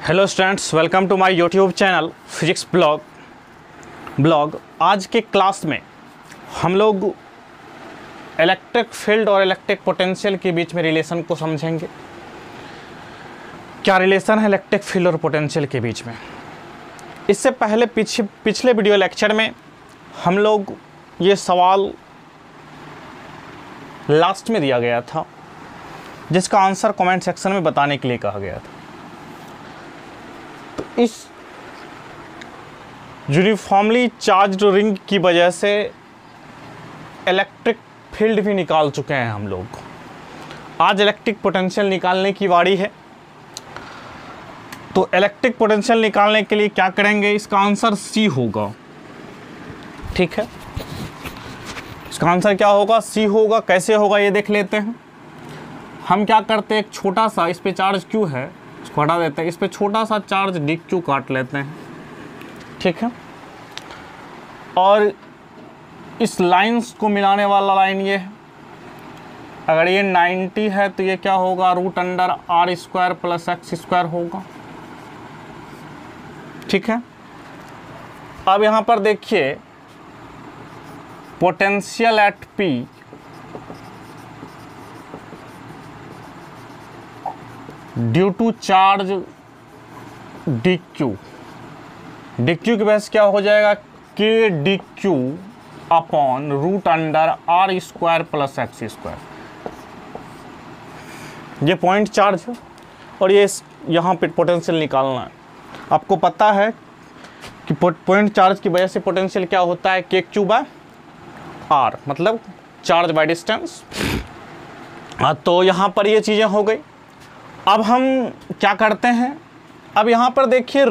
Hello students, welcome to my YouTube channel physics blog. आज के class में हम लोग इलेक्ट्रिक फील्ड और इलेक्ट्रिक पोटेंशियल के बीच में रिलेशन को समझेंगे। क्या रिलेशन है इलेक्ट्रिक फील्ड और पोटेंशियल के बीच में। इससे पहले पिछले वीडियो लेक्चर में हम लोग ये सवाल लास्ट में दिया गया था, जिसका आंसर कमेंट सेक्शन में बताने के लिए कहा गया था। इस यूनिफॉर्मली चार्ज्ड रिंग की वजह से इलेक्ट्रिक फील्ड भी निकाल चुके हैं हम लोग। आज इलेक्ट्रिक पोटेंशियल निकालने की बारी है। तो इलेक्ट्रिक पोटेंशियल निकालने के लिए क्या करेंगे, इसका आंसर सी होगा। ठीक है, इसका आंसर क्या होगा, सी होगा। कैसे होगा ये देख लेते हैं। हम क्या करते हैं, एक छोटा सा इस पे चार्ज क्यू है, इसको हटा देते हैं। इस पे छोटा सा चार्ज डी क्यू काट लेते हैं। ठीक है, और इस लाइंस को मिलाने वाला लाइन ये है। अगर ये 90 है तो ये क्या होगा, root under R square plus X square होगा। ठीक है, अब यहाँ पर देखिए potential at P due to charge D Q की वजह से क्या हो जाएगा, K D Q upon root under R square plus X square. ये पॉइंट चार्ज है और ये यहाँ पे पोटेंशियल निकालना है। आपको पता है कि पॉइंट चार्ज की वजह से पोटेंशियल क्या होता है, के क्यू बाय आर, मतलब चार्ज बाय डिस्टेंस। तो यहाँ पर ये चीज़ें हो गई। अब हम क्या करते हैं, अब यहाँ पर देखिए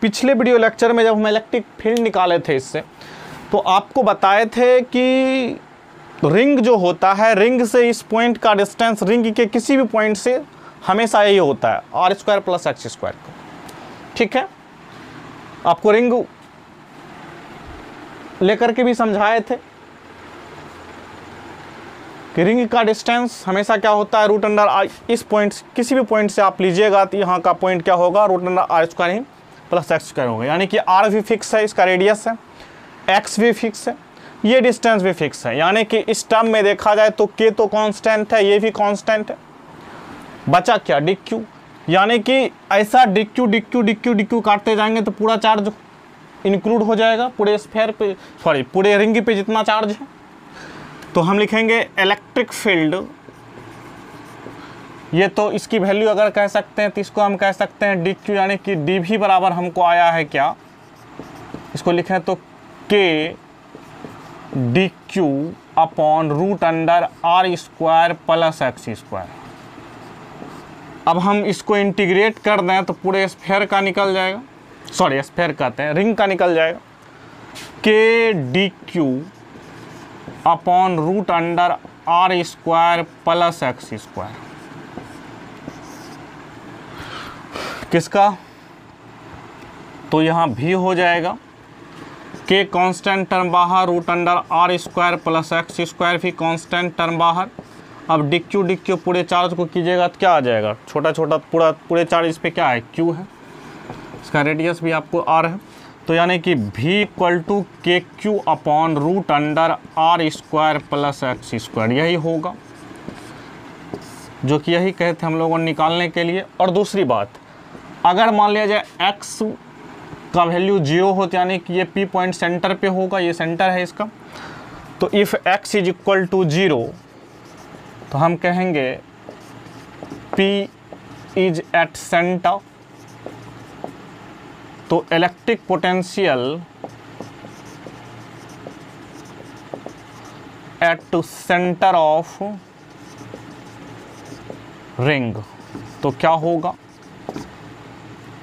पिछले वीडियो लेक्चर में जब हम इलेक्ट्रिक फील्ड निकाले थे इससे, तो आपको बताए थे कि रिंग जो होता है, रिंग से इस पॉइंट का डिस्टेंस रिंग के किसी भी पॉइंट से हमेशा यही होता है, R square plus X square का। ठीक है, आपको रिंग लेकर के भी समझाए थे कि रिंग का डिस्टेंस हमेशा क्या होता है, रूट अंडर आर। इस पॉइंट किसी भी पॉइंट से आप लीजिएगा तो यहाँ का पॉइंट क्या होगा, रूट अंडर आर स्क्वायर ही प्लस एक्स स्क्वायर होगा। यानी कि आर भी फिक्स है, इसका रेडियस है, एक्स भी फिक्स है, ये डिस्टेंस भी फिक्स है। यानी कि इस टर्म में देखा जाए तो के तो कांस्टेंट है, ये भी कांस्टेंट है। बचा क्या, डी क्यू। यानी कि ऐसा डी क्यू काटते जाएंगे तो पूरा चार्ज इंक्लूड हो जाएगा पूरे स्फीयर पे, सॉरी पूरे रिंग पे जितना चार्ज है। तो हम लिखेंगे इलेक्ट्रिक फील्ड, ये तो इसकी वैल्यू अगर कह सकते हैं तो इसको हम कह सकते हैं डी क्यू, यानी कि डी भी बराबर हमको आया है क्या, इसको लिखें तो K D Q upon root under R square plus X square. अब हम इसको इंटीग्रेट कर दें तो पूरे स्फीयर का निकल जाएगा, सॉरी स्फीयर कहते हैं, रिंग का निकल जाएगा, K D Q upon root under R square plus X square. किसका, तो यहाँ भी हो जाएगा, के कांस्टेंट टर्म बाहर, root under R square plus X square भी कांस्टेंट टर्म बाहर। अब डी क्यू पूरे चार्ज को कीजिएगा तो क्या आ जाएगा, छोटा छोटा पूरे चार्ज इस पे क्या है, क्यू है, इसका रेडियस भी आपको आर है। तो यानी कि V equal to K Q upon root under R square plus X square, यही होगा जो कि यही कहे थे हम लोगों ने निकालने के लिए। और दूसरी बात, अगर मान लिया जाए x का वैल्यू 0 हो, यानी कि ये p पॉइंट सेंटर पे होगा, ये सेंटर है इसका, तो if x is equal to 0 तो हम कहेंगे p इज एट सेंटर। तो electric potential at center of ring, तो क्या होगा,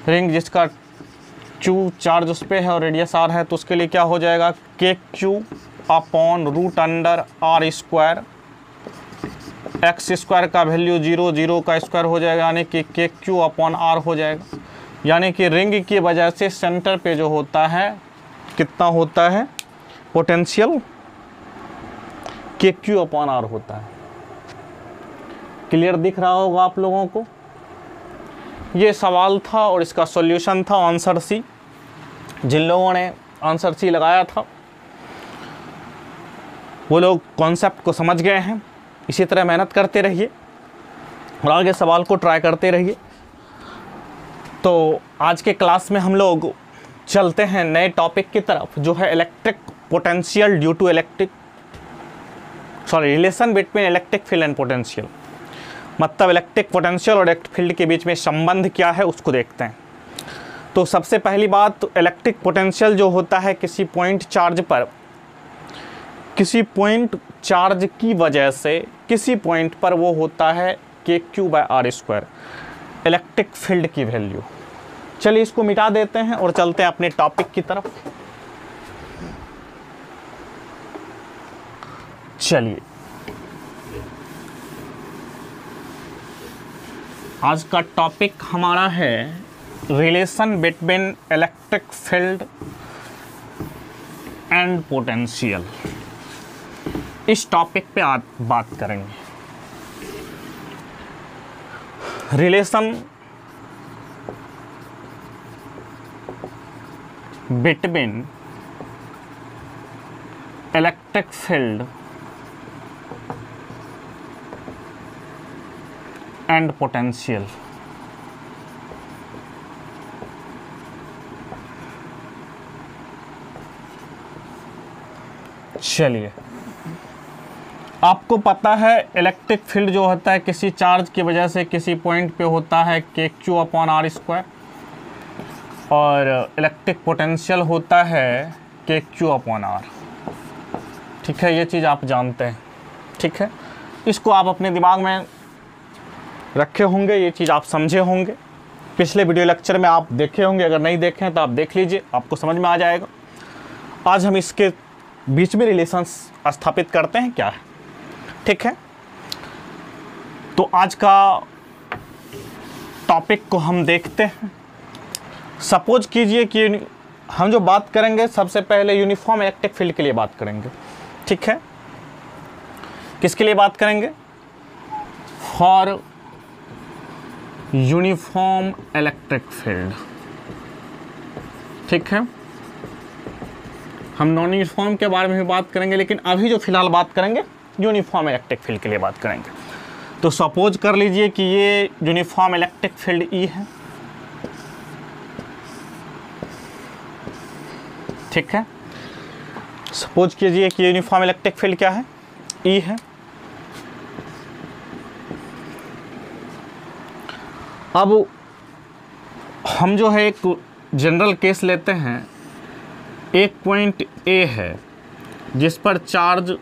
रिंग जिसका क्यू चार्ज उस पे है और रेडियस आर है, तो उसके लिए क्या हो जाएगा, K Q upon root under R square, X square का वैल्यू 0 का स्क्वायर हो जाएगा, यानी कि के क्यू अपॉन आर हो जाएगा। यानी कि रिंग की वजह से सेंटर पे जो होता है, कितना होता है पोटेंशियल, के क्यू अपॉन आर होता है। क्लियर दिख रहा होगा आप लोगों को। ये सवाल था और इसका सॉल्यूशन था आंसर सी। जिन लोगों ने आंसर सी लगाया था वो लोग कॉन्सेप्ट को समझ गए हैं। इसी तरह मेहनत करते रहिए और आगे सवाल को ट्राई करते रहिए। तो आज के क्लास में हम लोग चलते हैं नए टॉपिक की तरफ, जो है electric potential due to relation between electric field and potential. मतलब इलेक्ट्रिक पोटेंशियल और इलेक्ट्रिक फील्ड के बीच में संबंध क्या है उसको देखते हैं। तो सबसे पहली बात, तो इलेक्ट्रिक पोटेंशियल जो होता है किसी पॉइंट चार्ज पर, किसी पॉइंट चार्ज की वजह से किसी पॉइंट पर वो होता है KQ/R², इलेक्ट्रिक फील्ड की वैल्यू। चलिए इसको मिटा देते हैं और चलते हैं अपने टॉपिक की तरफ। चलिए आज का टॉपिक हमारा है relation between electric field and potential. इस टॉपिक पे आज बात करेंगे। Relation between electric field and potential. चलिए, आपको पता है इलेक्ट्रिक फील्ड जो होता है किसी चार्ज की वजह से किसी पॉइंट पे होता है KQ/R², और इलेक्ट्रिक पोटेंशियल होता है KQ/R। ठीक है, ये चीज़ आप जानते हैं। ठीक है, इसको आप अपने दिमाग में रखे होंगे, ये चीज़ आप समझे होंगे। पिछले वीडियो लेक्चर में आप देखे होंगे, अगर नहीं देखें तो आप देख लीजिए, आपको समझ में आ जाएगा। आज हम इसके बीच में रिलेशंस स्थापित करते हैं क्या है। ठीक है, तो आज का टॉपिक को हम देखते हैं। सपोज कीजिए कि हम जो बात करेंगे सबसे पहले यूनिफॉर्म इलेक्ट्रिक फील्ड के लिए बात करेंगे। ठीक है, किसके लिए बात करेंगे? For uniform electric field. ठीक है, हम नॉन यूनिफॉर्म के बारे में भी बात करेंगे, लेकिन अभी जो फिलहाल बात करेंगे यूनिफॉर्म इलेक्ट्रिक फील्ड के लिए बात करेंगे। तो सपोज कर लीजिए कि ये यूनिफॉर्म इलेक्ट्रिक फील्ड E है। ठीक है, सपोज कीजिए कि यूनिफॉर्म इलेक्ट्रिक फील्ड क्या है? E है। अब हम जो है एक जनरल केस लेते हैं। एक पॉइंट A है जिस पर चार्ज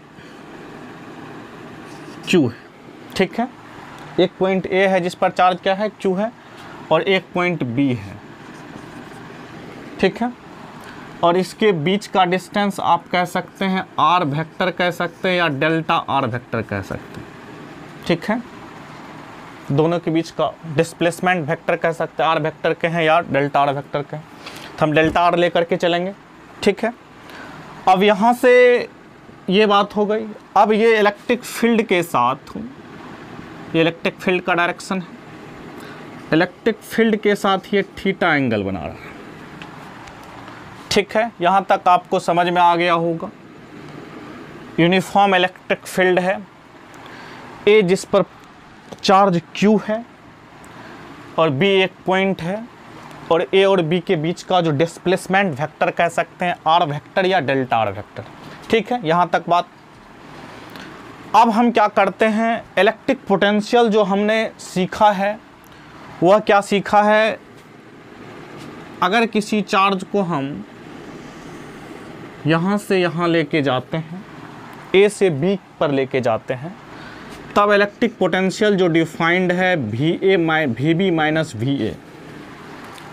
Q है। ठीक है, एक पॉइंट A है जिस पर चार्ज क्या है? Q है। और एक पॉइंट B है। ठीक है, और इसके बीच का डिस्टेंस आप कह सकते हैं R वेक्टर कह सकते हैं या डेल्टा R वेक्टर कह सकते हैं। ठीक है, दोनों के बीच का डिस्प्लेसमेंट वेक्टर कह सकते हैं, R वेक्टर के हैं या डेल्टा R वेक्टर के हैं। तो हम डेल्टा R लेकर के चलेंगे। ठीक है, अब यहाँ से ये बात हो गई। अब ये इलेक्ट्रिक फील्ड के साथ, ये इलेक्ट्रिक फील्ड का डायरेक्शन है, इलेक्ट्रिक फील्ड के साथ ये थीटा एंगल बना रहा है। ठीक है, यहाँ तक आपको समझ में आ गया होगा। यूनिफॉर्म इलेक्ट्रिक फील्ड है A जिस पर चार्ज Q है और B एक पॉइंट है, और A और B के बीच का जो डिस्प्लेसमेंट वेक्टर कह सकते हैं R वेक्टर या डेल्टा R वेक्टर। ठीक है, यहाँ तक बात। अब हम क्या करते हैं, इलेक्ट्रिक पोटेंशियल जो हमने सीखा है वह क्या सीखा है? अगर किसी चार्ज को हम यहाँ से यहाँ लेके जाते हैं, A से B पर लेके जाते हैं, तब इलेक्ट्रिक पोटेंशियल जो डिफाइंड है VB minus VA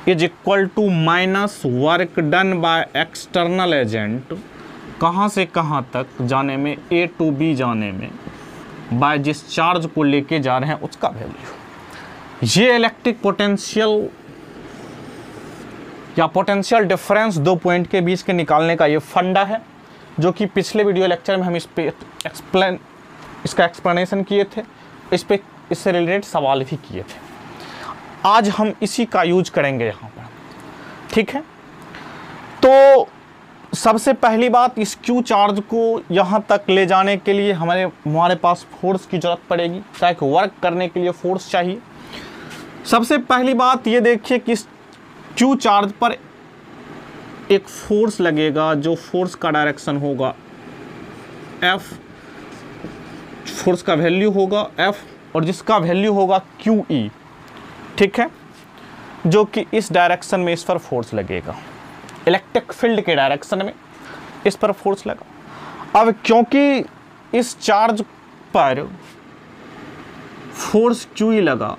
is equal to minus work done by external agent, कहाँ से कहाँ तक जाने में, A टू B जाने में, बाय जिस चार्ज को लेके जा रहे हैं उसका वैल्यू। ये इलेक्ट्रिक पोटेंशियल या पोटेंशियल डिफरेंस दो पॉइंट के बीच के निकालने का ये फंडा है, जो कि पिछले वीडियो लेक्चर में हम इसका एक्सप्लेनेशन किए थे। इससे रिलेटेड सवाल भी किए थे। आज हम इसी का यूज करेंगे यहाँ पर, ठीक है। तो सबसे पहली बात, इस क्यू चार्ज को यहाँ तक ले जाने के लिए हमारे पास फोर्स की जरूरत पड़ेगी, चाहे वर्क करने के लिए फोर्स चाहिए। सबसे पहली बात ये देखिए कि इस क्यू चार्ज पर एक फोर्स लगेगा, जो फोर्स का डायरेक्शन होगा F, फोर्स का वैल्यू होगा F और जिसका वैल्यू होगा QE, ठीक है, जो कि इस डायरेक्शन में इस पर फोर्स लगेगा, इलेक्ट्रिक फील्ड के डायरेक्शन में इस पर फोर्स लगा। अब क्योंकि इस चार्ज पर फोर्स QE लगा,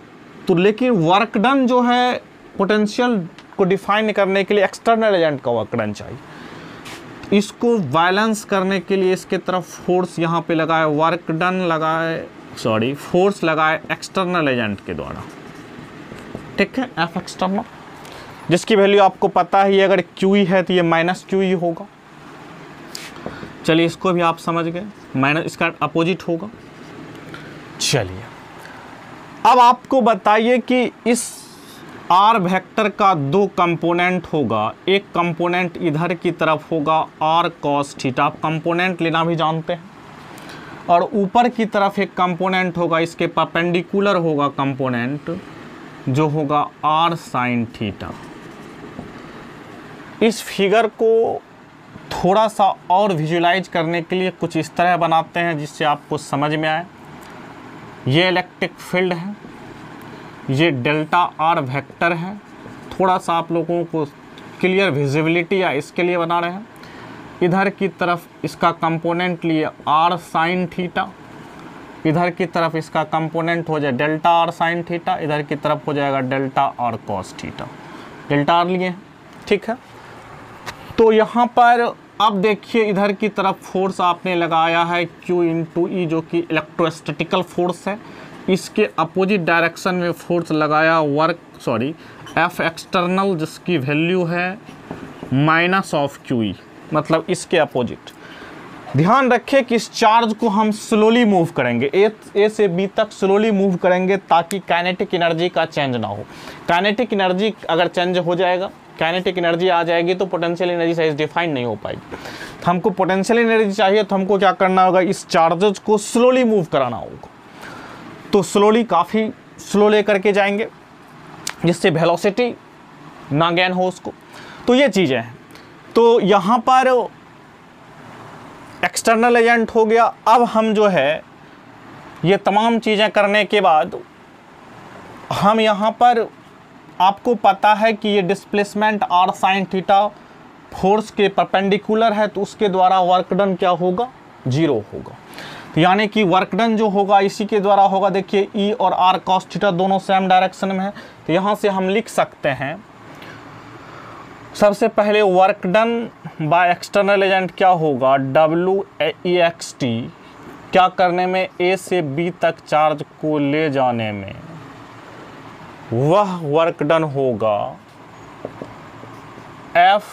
तो लेकिन वर्क डन जो है पोटेंशियल को डिफाइन करने के लिए एक्सटर्नल एजेंट का वर्क डन चाहिए। इसको बैलेंस करने के लिए इसके तरफ फोर्स यहाँ पे लगाए, वर्क डन लगाए, सॉरी फोर्स लगाए एक्सटर्नल एजेंट के द्वारा, ठीक है, F एक्सटर्नल, जिसकी वैल्यू आपको पता ही, अगर QE है तो ये माइनस QE होगा। चलिए इसको भी आप समझ गए, माइनस इसका अपोजिट होगा। चलिए अब आपको बताइए कि इस R वेक्टर का दो कंपोनेंट होगा, एक कंपोनेंट इधर की तरफ होगा R cos थीटा, आप कंपोनेंट लेना भी जानते हैं, और ऊपर की तरफ एक कंपोनेंट होगा, इसके परपेंडिकुलर होगा कंपोनेंट जो होगा R sin थीटा। इस फिगर को थोड़ा सा और विजुलाइज करने के लिए कुछ इस तरह बनाते हैं जिससे आपको समझ में आए। ये इलेक्ट्रिक फील्ड है, ये डेल्टा R वेक्टर है, थोड़ा सा आप लोगों को क्लियर विजिबिलिटी या इसके लिए बना रहे हैं। इधर की तरफ इसका कंपोनेंट लिए R sin थीटा, इधर की तरफ इसका कंपोनेंट हो जाए डेल्टा R sin थीटा, इधर की तरफ हो जाएगा delta R cos theta, delta R लिए, ठीक है। तो यहाँ पर अब देखिए इधर की तरफ फोर्स आपने लगाया है Q इंटू E, जो कि इलेक्ट्रोस्टैटिकल फोर्स है। इसके अपोजिट डायरेक्शन में फोर्स लगाया F एक्सटर्नल, जिसकी वैल्यू है माइनस ऑफ QE, मतलब इसके अपोजिट। ध्यान रखें कि इस चार्ज को हम स्लोली मूव करेंगे, ए से बी तक स्लोली मूव करेंगे, ताकि काइनेटिक एनर्जी का चेंज ना हो। काइनेटिक एनर्जी अगर चेंज हो जाएगा, काइनेटिक एनर्जी आ जाएगी, तो पोटेंशियल एनर्जी सही डिफाइन नहीं हो पाएगी। तो हमको पोटेंशियल एनर्जी चाहिए, तो हमको क्या करना होगा, इस चार्जेस को स्लोली मूव कराना होगा। तो स्लोली, काफ़ी स्लो लेकर के जाएंगे, जिससे वेलोसिटी ना गेन हो उसको। तो ये चीज़ें हैं। तो यहाँ पर एक्सटर्नल एजेंट हो गया। अब हम जो है ये तमाम चीज़ें करने के बाद हम यहाँ पर, आपको पता है कि ये displacement R sin theta force के परपेंडिकुलर है, तो उसके द्वारा वर्क डन क्या होगा, 0 होगा। तो यानी कि वर्क डन जो होगा इसी के द्वारा होगा। देखिए E और R cos थीटा दोनों सेम डायरेक्शन में है, तो यहाँ से हम लिख सकते हैं सबसे पहले work done by external agent क्या होगा, WEXT, क्या करने में, A से B तक चार्ज को ले जाने में, वह वर्क डन होगा F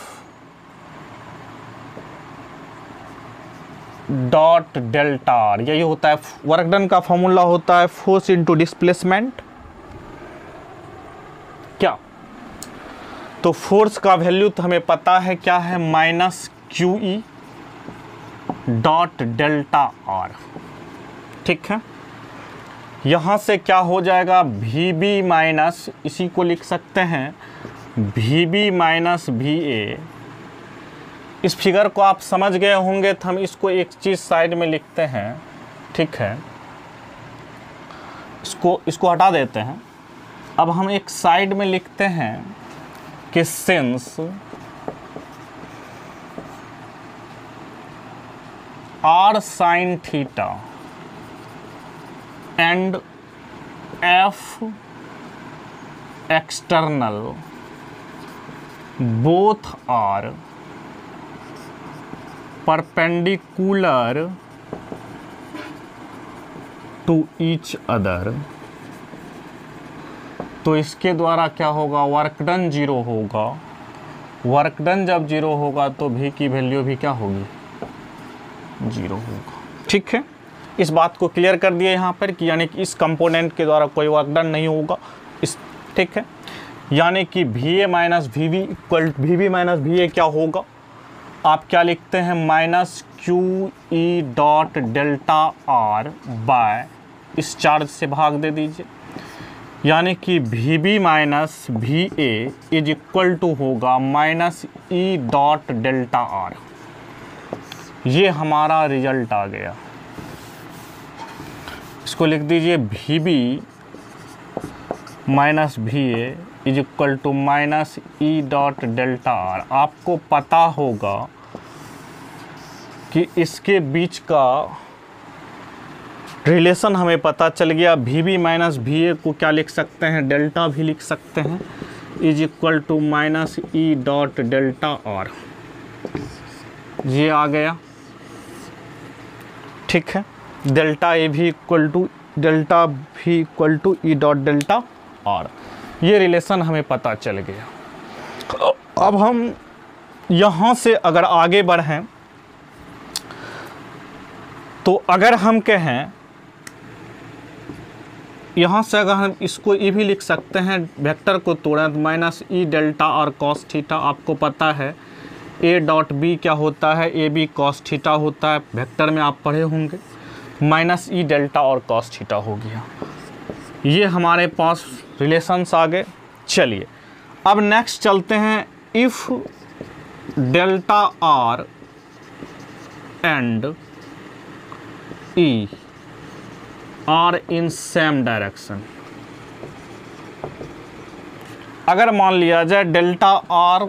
डॉट डेल्टा R। यही होता है वर्क डन का फॉर्मूला, होता है फोर्स इनटू डिस्प्लेसमेंट। क्या, तो फोर्स का वैल्यू तो हमें पता है क्या है, minus QE dot delta R, ठीक है। यहाँ से क्या हो जाएगा, VB माइनस, इसी को लिख सकते हैं VB माइनस VA। इस फिगर को आप समझ गए होंगे, तो हम इसको एक चीज़ साइड में लिखते हैं, ठीक है, इसको हटा देते हैं। अब हम एक साइड में लिखते हैं कि since R sin theta and F external both are perpendicular to each other, तो इसके द्वारा क्या होगा, वर्क डन 0 होगा। वर्क डन जब 0 होगा तो V की वैल्यू भी क्या होगी, 0 होगा, ठीक है। इस बात को क्लियर कर दिया यहाँ पर कि यानी कि इस कंपोनेंट के द्वारा कोई वर्क डन नहीं होगा, इस ठीक है, यानी कि VA minus VB equal VB minus VA क्या होगा, आप क्या लिखते हैं, minus QE dot delta R by इस चार्ज से भाग दे दीजिए, यानी कि VB minus VA is equal to होगा minus E dot delta R। ये हमारा रिजल्ट आ गया। इसको लिख दीजिए VB minus VA is equal to minus E dot delta R। आपको पता होगा कि इसके बीच का रिलेशन हमें पता चल गया। VB माइनस VA को क्या लिख सकते हैं, डेल्टा भी लिख सकते हैं, is equal to minus E dot delta R। ये आ गया, ठीक है। Delta A V equal to delta V equal to E dot delta R। ये रिलेशन हमें पता चल गया। अब हम यहाँ से अगर आगे बढ़ें तो अगर हम कहें यहाँ से अगर हम इसको ये भी लिख सकते हैं, वेक्टर को तोड़ें तो माइनस E डेल्टा और कॉस थीटा। आपको पता है A डॉट B क्या होता है, AB कॉस थीटा होता है, वेक्टर में आप पढ़े होंगे। माइनस E डेल्टा और कॉस थीटा हो गया। ये हमारे पास रिलेशंस आ गए। चलिए अब नेक्स्ट चलते हैं, if delta R and E are in same direction. अगर मान लिया जाए डेल्टा R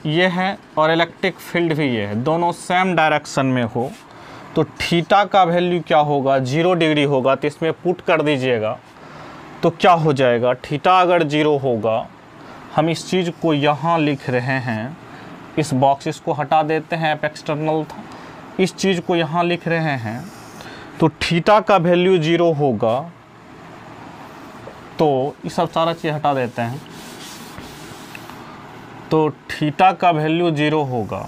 ये है और इलेक्ट्रिक फील्ड भी ये है, दोनों सेम डायरेक्शन में हो, तो थीटा का वैल्यू क्या होगा, 0 डिग्री होगा। तो इसमें पुट कर दीजिएगा तो क्या हो जाएगा, थीटा अगर 0 होगा, हम इस चीज़ को यहाँ लिख रहे हैं, इस बॉक्सेस को हटा देते हैं, एक्सटर्नल था, इस चीज़ को यहाँ लिख रहे हैं, तो थीटा का वैल्यू 0 होगा। तो ये सब सारा चीज़ हटा देते हैं, तो थीटा का वैल्यू 0 होगा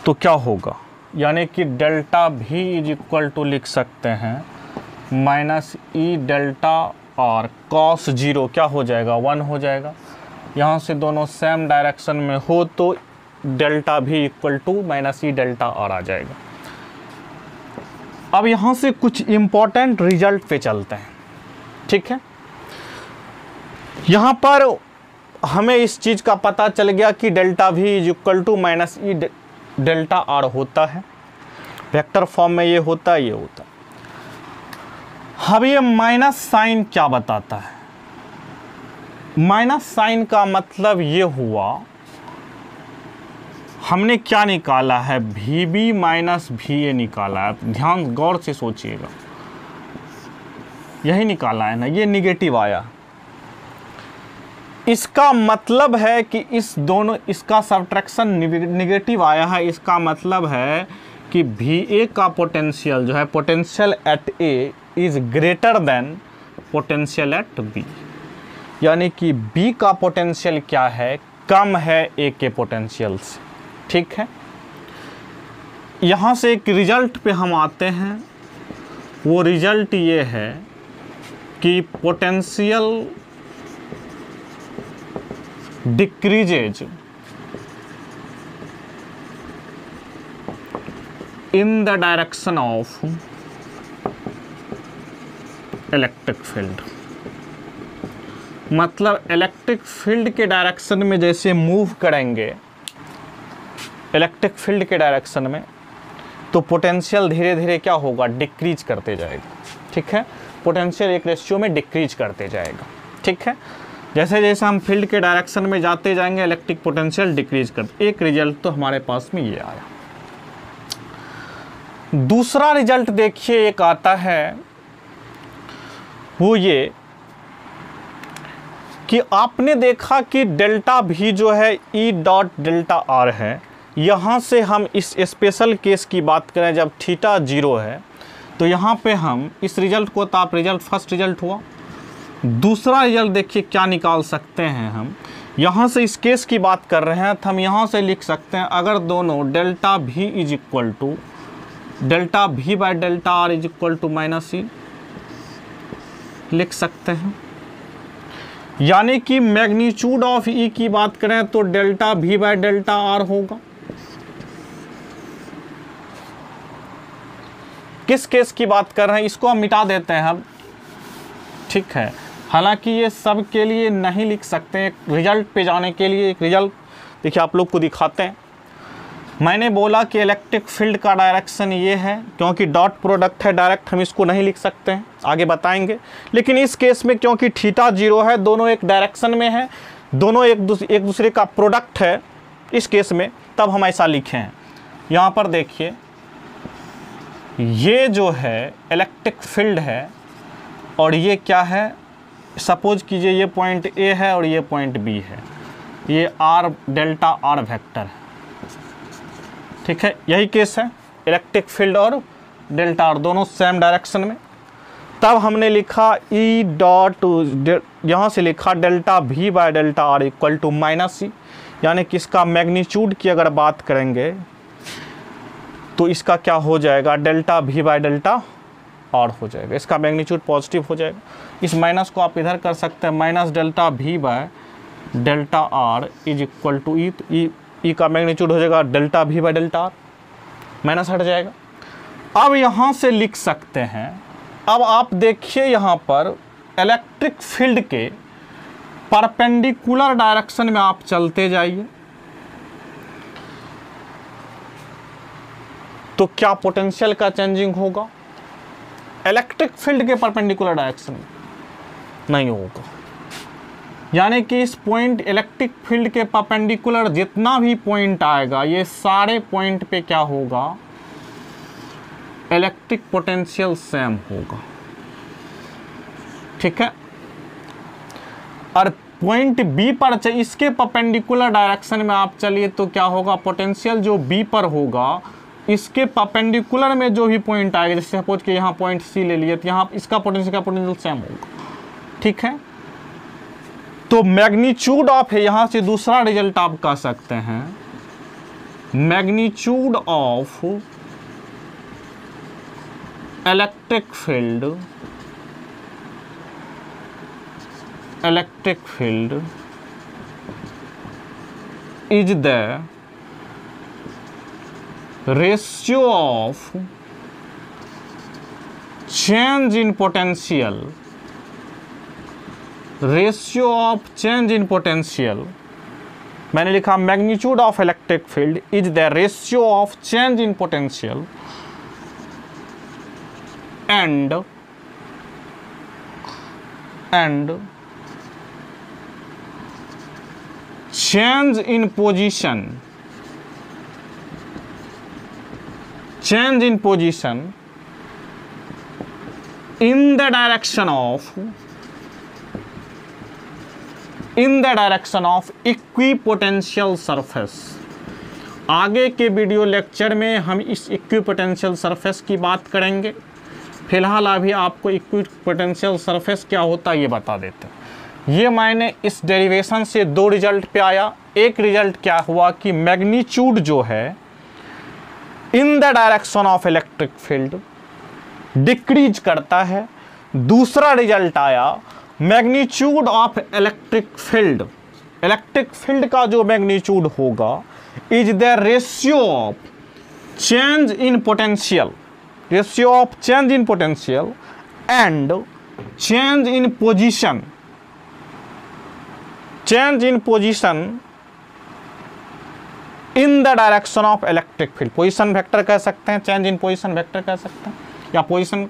तो क्या होगा, यानी कि delta V is equal to लिख सकते हैं minus E delta R cos 0 क्या हो जाएगा, 1 हो जाएगा। यहाँ से दोनों सेम डायरेक्शन में हो तो delta V equal to minus E delta R आ जाएगा। अब यहाँ से कुछ इम्पोर्टेंट रिजल्ट पे चलते हैं, ठीक है। यहाँ पर हमें इस चीज़ का पता चल गया कि delta V is equal to minus E delta R होता है, वेक्टर फॉर्म में ये होता है, ये होता है। अब ये माइनस साइन क्या बताता है, माइनस साइन का मतलब ये हुआ, हमने क्या निकाला है, VB माइनस VA निकाला है। ध्यान गौर से सोचिएगा, यही निकाला है ना, ये निगेटिव आया। इसका मतलब है कि इस दोनों, इसका सब्ट्रैक्शन निगेटिव आया है। इसका मतलब है कि VA का पोटेंशियल जो है, potential at A is greater than potential at B, यानी कि B का पोटेंशियल क्या है, कम है A के पोटेंशियल से, ठीक है। यहाँ से एक रिजल्ट पे हम आते हैं, वो रिजल्ट ये है कि potential decreases in the direction of electric field. मतलब इलेक्ट्रिक फील्ड के डायरेक्शन में जैसे मूव करेंगे, इलेक्ट्रिक फील्ड के डायरेक्शन में, तो पोटेंशियल धीरे धीरे क्या होगा, डिक्रीज करते जाएगा, ठीक है। पोटेंशियल एक रेशियो में डिक्रीज करते जाएगा, ठीक है। जैसे जैसे हम फील्ड के डायरेक्शन में जाते जाएंगे, इलेक्ट्रिक पोटेंशियल डिक्रीज करते। एक रिजल्ट तो हमारे पास में ये आया। दूसरा रिजल्ट देखिए एक आता है, वो ये कि आपने देखा कि डेल्टा भी जो है E डॉट डेल्टा R है। यहाँ से हम इस स्पेशल केस की बात करें, जब थीटा 0 है, तो यहाँ पे हम इस रिजल्ट को, तो आप रिजल्ट फर्स्ट रिजल्ट हुआ। दूसरा रिजल्ट देखिए क्या निकाल सकते हैं हम, यहाँ से इस केस की बात कर रहे हैं, तो हम यहाँ से लिख सकते हैं, अगर दोनों delta V is equal to delta V by delta R is equal to minus E लिख सकते हैं, यानी कि मैग्नीट्यूड ऑफ ई की बात करें तो delta V by delta are होगा। किस केस की बात कर रहे हैं, इसको हम मिटा देते हैं हम, ठीक है। हालांकि ये सब के लिए नहीं लिख सकते, एक रिजल्ट पे जाने के लिए एक रिजल्ट देखिए आप लोग को दिखाते हैं। मैंने बोला कि इलेक्ट्रिक फील्ड का डायरेक्शन ये है, क्योंकि डॉट प्रोडक्ट है, डायरेक्ट हम इसको नहीं लिख सकते हैं, आगे बताएंगे। लेकिन इस केस में क्योंकि थीटा 0 है, दोनों एक डायरेक्शन में है, दोनों एक दूसरे का प्रोडक्ट है, इस केस में तब हम ऐसा लिखे हैं। यहाँ पर देखिए ये जो है इलेक्ट्रिक फील्ड है और ये क्या है, सपोज कीजिए ये पॉइंट ए है और ये पॉइंट बी है, ये आर डेल्टा आर वेक्टर है, ठीक है। यही केस है, इलेक्ट्रिक फील्ड और डेल्टा आर दोनों सेम डायरेक्शन में। तब हमने लिखा ई डॉट, यहाँ से लिखा delta V by delta R equal to minus E, यानी कि इसका मैग्नीट्यूड की अगर बात करेंगे तो इसका क्या हो जाएगा, delta V by delta are हो जाएगा, इसका मैग्नीट्यूड पॉजिटिव हो जाएगा। इस माइनस को आप इधर कर सकते हैं, minus delta V by delta R is equal to E, तो ई का मैग्नीट्यूड हो जाएगा delta V by delta R, minus हट जाएगा। अब यहाँ से लिख सकते हैं, अब आप देखिए यहाँ पर इलेक्ट्रिक फील्ड के परपेंडिकुलर डायरेक्शन में आप चलते जाइए तो क्या पोटेंशियल का चेंजिंग होगा, इलेक्ट्रिक फील्ड के परपेंडिकुलर डायरेक्शन में नहीं होगा। यानी कि इस पॉइंट इलेक्ट्रिक फील्ड के परपेंडिकुलर जितना भी पॉइंट आएगा, ये सारे पॉइंट पे क्या होगा, इलेक्ट्रिक पोटेंशियल सेम होगा, ठीक है। और पॉइंट बी पर इसके परपेंडिकुलर डायरेक्शन में आप चलिए तो क्या होगा, पोटेंशियल जो बी पर होगा इसके परपेंडिकुलर में जो भी पॉइंट आएगा, जैसे सपोज कि यहाँ पॉइंट सी ले लिए तो यहाँ इसका पोटेंशियल का पोटेंशियल सेम होगा, ठीक है। तो मैग्नीट्यूड ऑफ है, यहाँ से दूसरा रिजल्ट आप कह सकते हैं, magnitude of electric field is the ratio of change in potential, ratio of change in potential, मैंने लिखा magnitude of electric field is the ratio of change in potential and change in position, change in position in the direction of equipotential surface। आगे के video lecture में हम इस equipotential surface की बात करेंगे, फिलहाल अभी आपको इक्विपोटेंशियल सरफेस क्या होता है ये बता देते हैं। ये मैंने इस डेरिवेशन से दो रिजल्ट पे आया। एक रिजल्ट क्या हुआ कि मैग्नीट्यूड जो है in the direction of electric field decrease करता है। दूसरा रिजल्ट आया मैग्नीट्यूड ऑफ इलेक्ट्रिक फील्ड का जो मैग्नीट्यूड होगा is the ratio of change in potential, ratio of change in potential and change in position, change in position in the direction of electric field. Position vector कह सकते हैं, change in position vector कह सकते हैं, या position,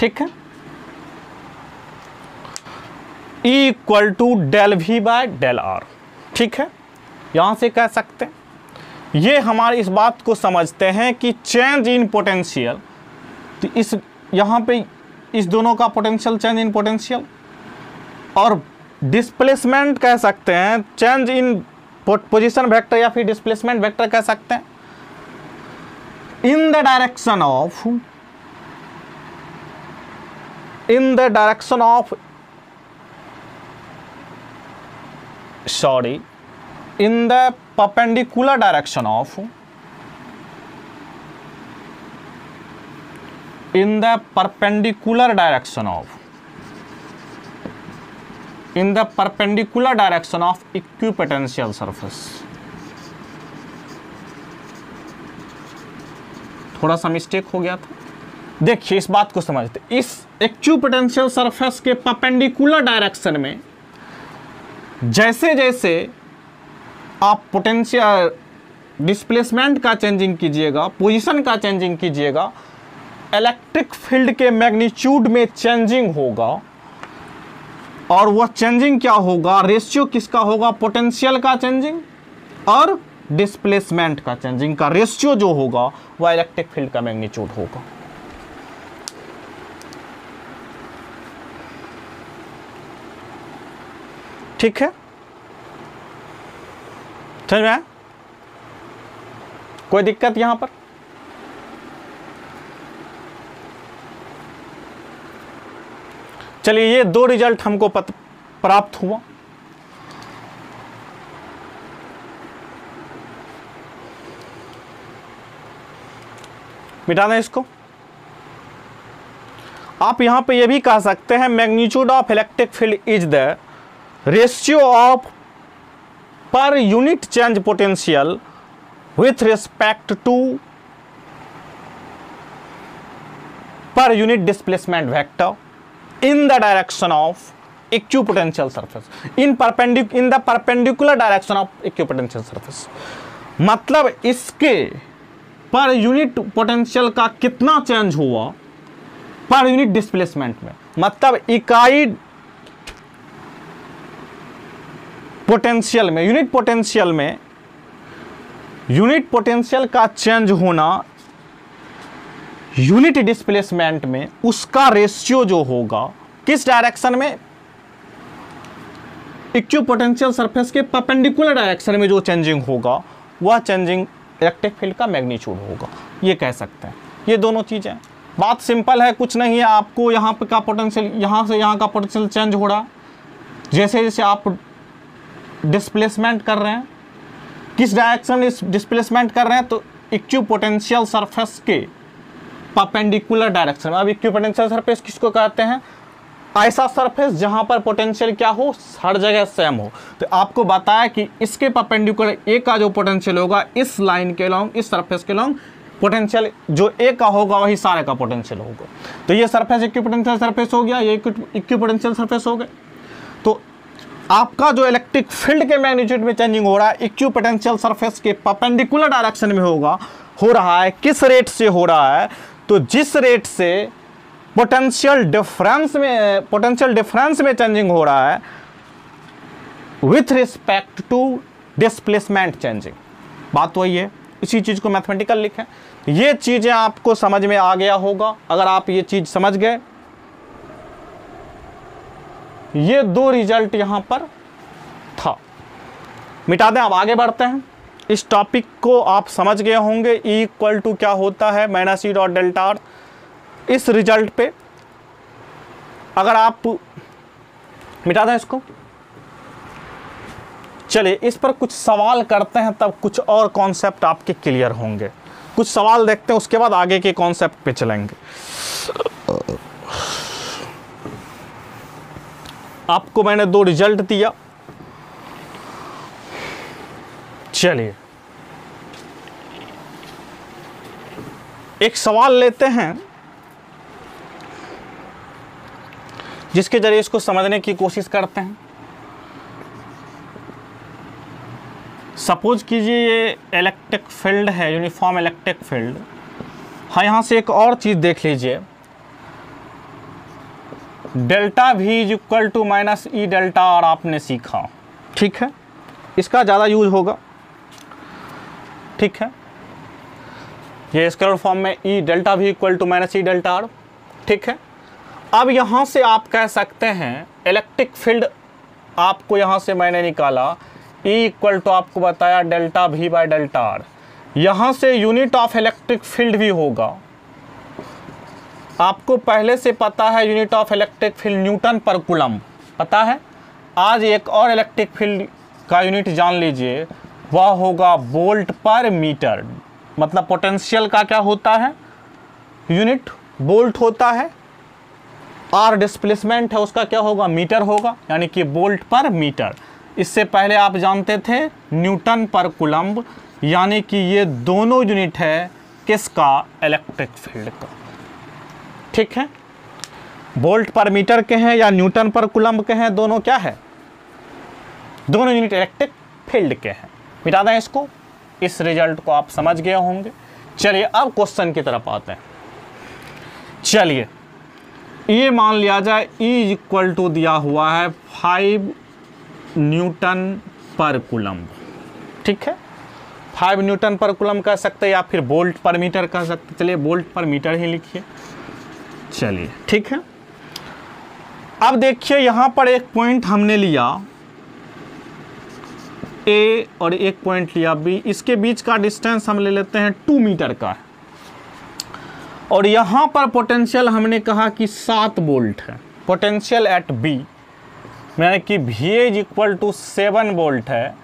ठीक है। E equal to del V by del R, ठीक है, यहां से कह सकते हैं। ये हमारे इस बात को समझते हैं कि चेंज इन पोटेंशियल, तो इस यहां पे इस दोनों का पोटेंशियल चेंज इन पोटेंशियल, और डिस्प्लेसमेंट कह सकते हैं, चेंज इन पोजीशन वेक्टर या फिर डिस्प्लेसमेंट वेक्टर कह सकते हैं, in the direction of in the perpendicular direction of in the perpendicular direction of in the perpendicular direction of equipotential surface. थोड़ा सा मिस्टेक हो गया था। देखिए इस बात को समझते, इस इक्विपोटेंशियल सरफेस के परपेंडिकुलर डायरेक्शन में जैसे जैसे आप पोटेंशियल डिस्प्लेसमेंट का चेंजिंग कीजिएगा, पोजीशन का चेंजिंग कीजिएगा, इलेक्ट्रिक फील्ड के मैग्नीट्यूड में चेंजिंग होगा। और वह चेंजिंग क्या होगा, रेशियो किसका होगा, पोटेंशियल का चेंजिंग और डिस्प्लेसमेंट का चेंजिंग का रेशियो जो होगा वह इलेक्ट्रिक फील्ड का मैग्नीट्यूड होगा। ठीक है, समझ में? कोई दिक्कत यहां पर? चलिए ये दो रिजल्ट हमको प्राप्त हुआ। मिटा दें इसको। आप यहां पे ये भी कह सकते हैं magnitude of electric field is the ratio of per unit change potential with respect to per unit displacement vector in the direction of equipotential surface in the perpendicular direction of equipotential surface। मतलब इसके per unit potential का कितना change हुआ per unit displacement में, मतलब इकाई potential में, unit potential का चेंज होना यूनिट डिस्प्लेसमेंट में, उसका रेशियो जो होगा किस डायरेक्शन में, इक्विपोटेंशियल सरफेस के परपेंडिकुलर डायरेक्शन में जो चेंजिंग होगा वह चेंजिंग इलेक्ट्रिक फील्ड का मैग्नीट्यूड होगा। ये कह सकते हैं। ये दोनों चीजें, बात सिंपल है, कुछ नहीं है। आपको यहाँ पे का पोटेंशियल, यहाँ से यहाँ का पोटेंशियल चेंज हो रहा, जैसे जैसे आप डिस्प्लेसमेंट कर रहे हैं, किस डायरेक्शन में डिस्प्लेसमेंट कर रहे हैं, तो इक्विपोटेंशियल सरफेस के परपेंडिकुलर डायरेक्शन में। अब इक्विपोटेंशियल सरफेस किसको कहते हैं, ऐसा सरफेस जहां पर पोटेंशियल क्या हो, हर जगह सेम हो। तो आपको बताया कि इसके परपेंडिकुलर ए का जो पोटेंशियल होगा इस लाइन के लॉन्ग, इस सरफेस के लॉन्ग, पोटेंशियल जो ए का होगा वही सारे का पोटेंशियल होगा। तो ये सरफेस इक्विपोटेंशियल सरफेस हो गया, ये इक्विपोटेंशियल सरफेस हो गए। तो आपका जो इलेक्ट्रिक फील्ड के मैग्नीट्यूड में चेंजिंग हो रहा है इक्विपोटेंशियल सरफेस के परपेंडिकुलर डायरेक्शन में होगा, हो रहा है। किस रेट से हो रहा है, तो जिस रेट से पोटेंशियल डिफरेंस में चेंजिंग हो रहा है with respect to displacement changing. बात वही है, इसी चीज को मैथमेटिकल लिखें। ये चीजें आपको समझ में आ गया होगा। अगर आप ये चीज समझ गए, ये दो रिजल्ट यहां पर था। मिटा दें, अब आगे बढ़ते हैं। इस टॉपिक को आप समझ गए होंगे। E इक्वल टू क्या होता है, minus E dot delta R. इस रिजल्ट पे अगर आप मिटा दें इसको, चलिए इस पर कुछ सवाल करते हैं, तब कुछ और कॉन्सेप्ट आपके क्लियर होंगे। कुछ सवाल देखते हैं, उसके बाद आगे के कॉन्सेप्ट पे चलेंगे। आपको मैंने दो रिजल्ट दिया, चलिए एक सवाल लेते हैं जिसके जरिए इसको समझने की कोशिश करते हैं। सपोज कीजिए ये इलेक्ट्रिक फील्ड है, यूनिफॉर्म इलेक्ट्रिक फील्ड। हाँ, यहां से एक और चीज देख लीजिए, delta V is equal to minus E delta R आपने सीखा, ठीक है, इसका ज़्यादा यूज होगा, ठीक है। ये स्केलर फॉर्म में E delta V equal to minus E delta R, ठीक है। अब यहाँ से आप कह सकते हैं इलेक्ट्रिक फील्ड, आपको यहाँ से मैंने निकाला ई इक्वल टू, आपको बताया delta V by delta are. यहाँ से यूनिट ऑफ इलेक्ट्रिक फील्ड भी होगा, आपको पहले से पता है unit of electric field Newton पर कूलम्ब पता है। आज एक और इलेक्ट्रिक फील्ड का यूनिट जान लीजिए, वह होगा वोल्ट पर मीटर। मतलब पोटेंशियल का क्या होता है, यूनिट वोल्ट होता है, आर डिस्प्लेसमेंट है उसका क्या होगा, मीटर होगा, यानी कि वोल्ट पर मीटर। इससे पहले आप जानते थे न्यूटन पर कूलम्ब, यानी कि ये दोनों यूनिट है किसका, इलेक्ट्रिक फील्ड का। ठीक है, वोल्ट पर मीटर के हैं या न्यूटन पर कूलम्ब के हैं, दोनों क्या है, दोनों यूनिट इलेक्ट्रिक फील्ड के हैं। मिटा दें इसको, इस रिजल्ट को आप समझ गए होंगे। चलिए अब क्वेश्चन की तरफ आते हैं। चलिए ये मान लिया जाए E इक्वल टू दिया हुआ है 5 न्यूटन पर कूलम्ब। ठीक है, 5 न्यूटन पर कूलम्ब कह सकते हैं या फिर वोल्ट पर मीटर कह सकते। चलिए वोल्ट पर मीटर ही लिखिए। चलिए ठीक है, अब देखिए यहां पर एक पॉइंट हमने लिया A और एक पॉइंट लिया B, इसके बीच का डिस्टेंस हम ले लेते हैं 2 मीटर का है, और यहां पर पोटेंशियल हमने कहा कि 7 वोल्ट है। पोटेंशियल एट B यानी कि VA इक्वल टू 7 वोल्ट है।